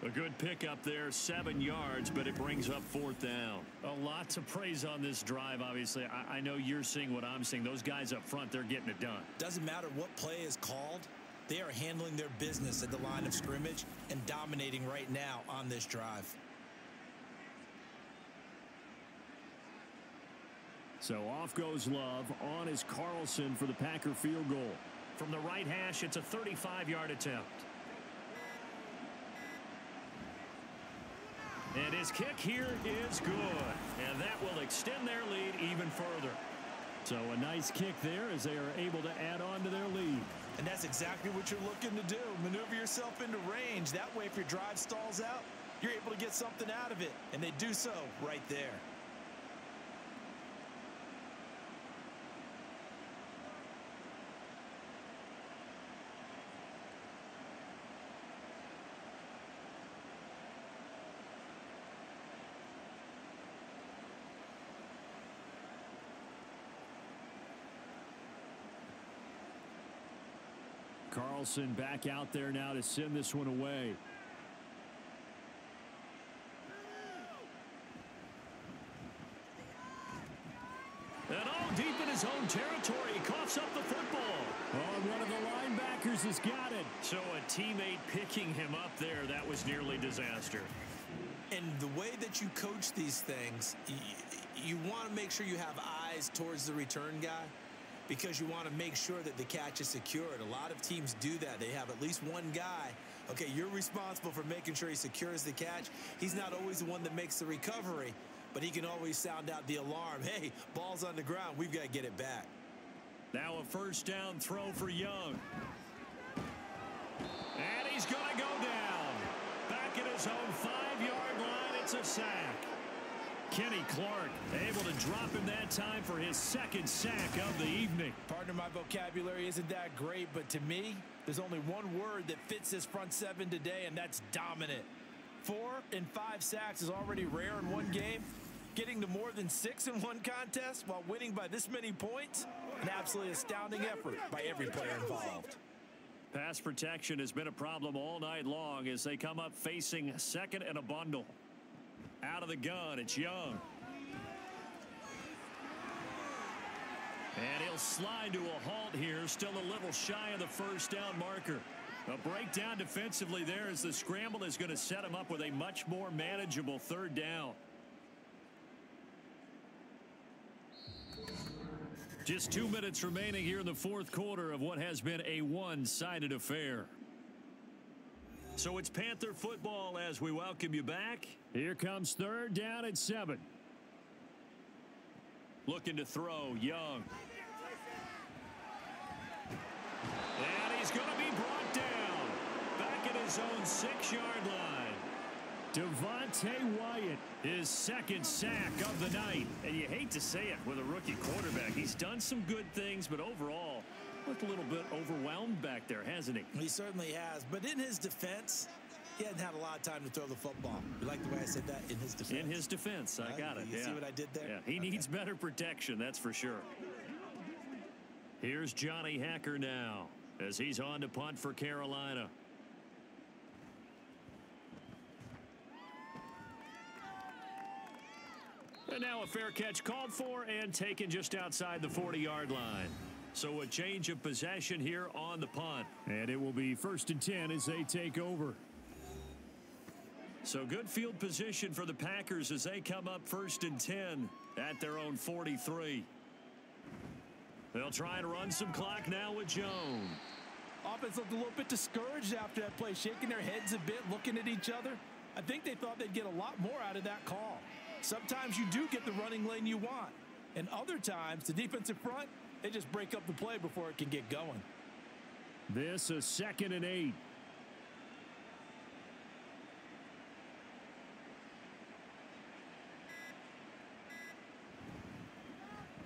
Speaker 2: A good pickup there, 7 yards, but it brings up 4th down. A lot to praise on this drive, obviously. I know you're seeing what I'm seeing. Those guys up front, they're getting it done.
Speaker 3: Doesn't matter what play is called. They are handling their business at the line of scrimmage and dominating right now on this drive.
Speaker 2: So off goes Love. On is Carlson for the Packer field goal. From the right hash, it's a 35-yard attempt. And his kick here is good. And that will extend their lead even further. So a nice kick there as they are able to add on to their lead.
Speaker 3: And that's exactly what you're looking to do. Maneuver yourself into range. That way, if your drive stalls out, you're able to get something out of it. And they do so right there.
Speaker 2: Carlson back out there now to send this one away. And deep in his own territory, he coughs up the football. Oh, one of the linebackers has got it. So a teammate picking him up there, that was nearly disaster.
Speaker 3: And the way that you coach these things, you want to make sure you have eyes towards the return guy because you want to make sure that the catch is secured. A lot of teams do that. They have at least one guy. Okay, you're responsible for making sure he secures the catch. He's not always the one that makes the recovery, but he can always sound out the alarm. Hey, ball's on the ground. We've got to get it back.
Speaker 2: Now a first down throw for Young. And he's going to go down. Back at his own 5-yard line, it's a sack. Kenny Clark able to drop him that time for his second sack of the evening.
Speaker 3: Partner, my vocabulary isn't that great, but to me, there's only one word that fits this front seven today, and that's dominant. 4 and 5 sacks is already rare in one game. Getting to more than 6 in one contest while winning by this many points, an absolutely astounding effort by every player involved.
Speaker 2: Pass protection has been a problem all night long as they come up facing second and a bundle. Out of the gun, it's Young. And he'll slide to a halt here, still a little shy of the first down marker. A breakdown defensively there as the scramble is going to set him up with a much more manageable third down. Just 2 minutes remaining here in the fourth quarter of what has been a one-sided affair. So it's Panther football as we welcome you back. Here comes third down and 7. Looking to throw, Young. And he's going to be brought down. Back at his own 6-yard line. Devontae Wyatt, his second sack of the night. And you hate to say it with a rookie quarterback. He's done some good things, but overall, looked a little bit overwhelmed back there, hasn't he?
Speaker 3: He certainly has. But in his defense, he hadn't had a lot of time to throw the football. You like the way I said that? In his defense.
Speaker 2: In his defense. I got it.
Speaker 3: You see what I did there?
Speaker 2: Yeah, he needs better protection, that's for sure. Here's Johnny Hacker now as he's on to punt for Carolina. And now a fair catch called for and taken just outside the 40-yard line. So a change of possession here on the punt. And it will be 1st and 10 as they take over. So good field position for the Packers as they come up 1st and 10 at their own 43. They'll try and run some clock now with Jones.
Speaker 3: Offense looked a little bit discouraged after that play, shaking their heads a bit, looking at each other. I think they thought they'd get a lot more out of that call. Sometimes you do get the running lane you want. And other times, the defensive front, they just break up the play before it can get going.
Speaker 2: This is 2nd and 8.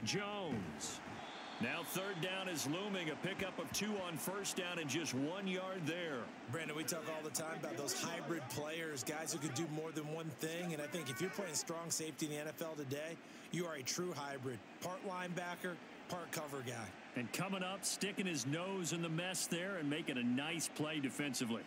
Speaker 2: Jones. Now 3rd down is looming. A pickup of 2 on 1st down and just 1 yard there.
Speaker 3: Brandon, we talk all the time about those hybrid players, guys who could do more than one thing. And I think if you're playing strong safety in the NFL today, you are a true hybrid. Part linebacker, part cover guy.
Speaker 2: And coming up, sticking his nose in the mess there and making a nice play defensively.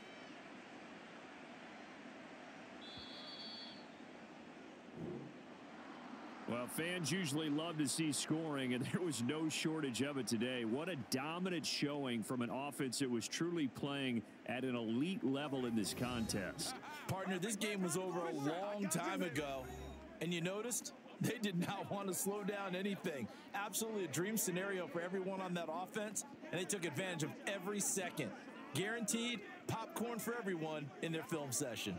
Speaker 2: Well, fans usually love to see scoring, and there was no shortage of it today. What a dominant showing from an offense that was truly playing at an elite level in this contest.
Speaker 3: Partner, this game was over a long time ago, and you noticed they did not want to slow down anything. Absolutely a dream scenario for everyone on that offense, and they took advantage of every second. Guaranteed popcorn for everyone in their film session.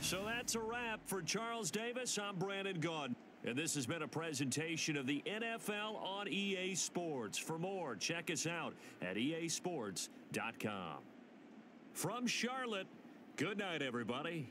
Speaker 2: So that's a wrap for Charles Davis. I'm Brandon Gaudin. And this has been a presentation of the NFL on EA Sports. For more, check us out at easports.com. From Charlotte, good night, everybody.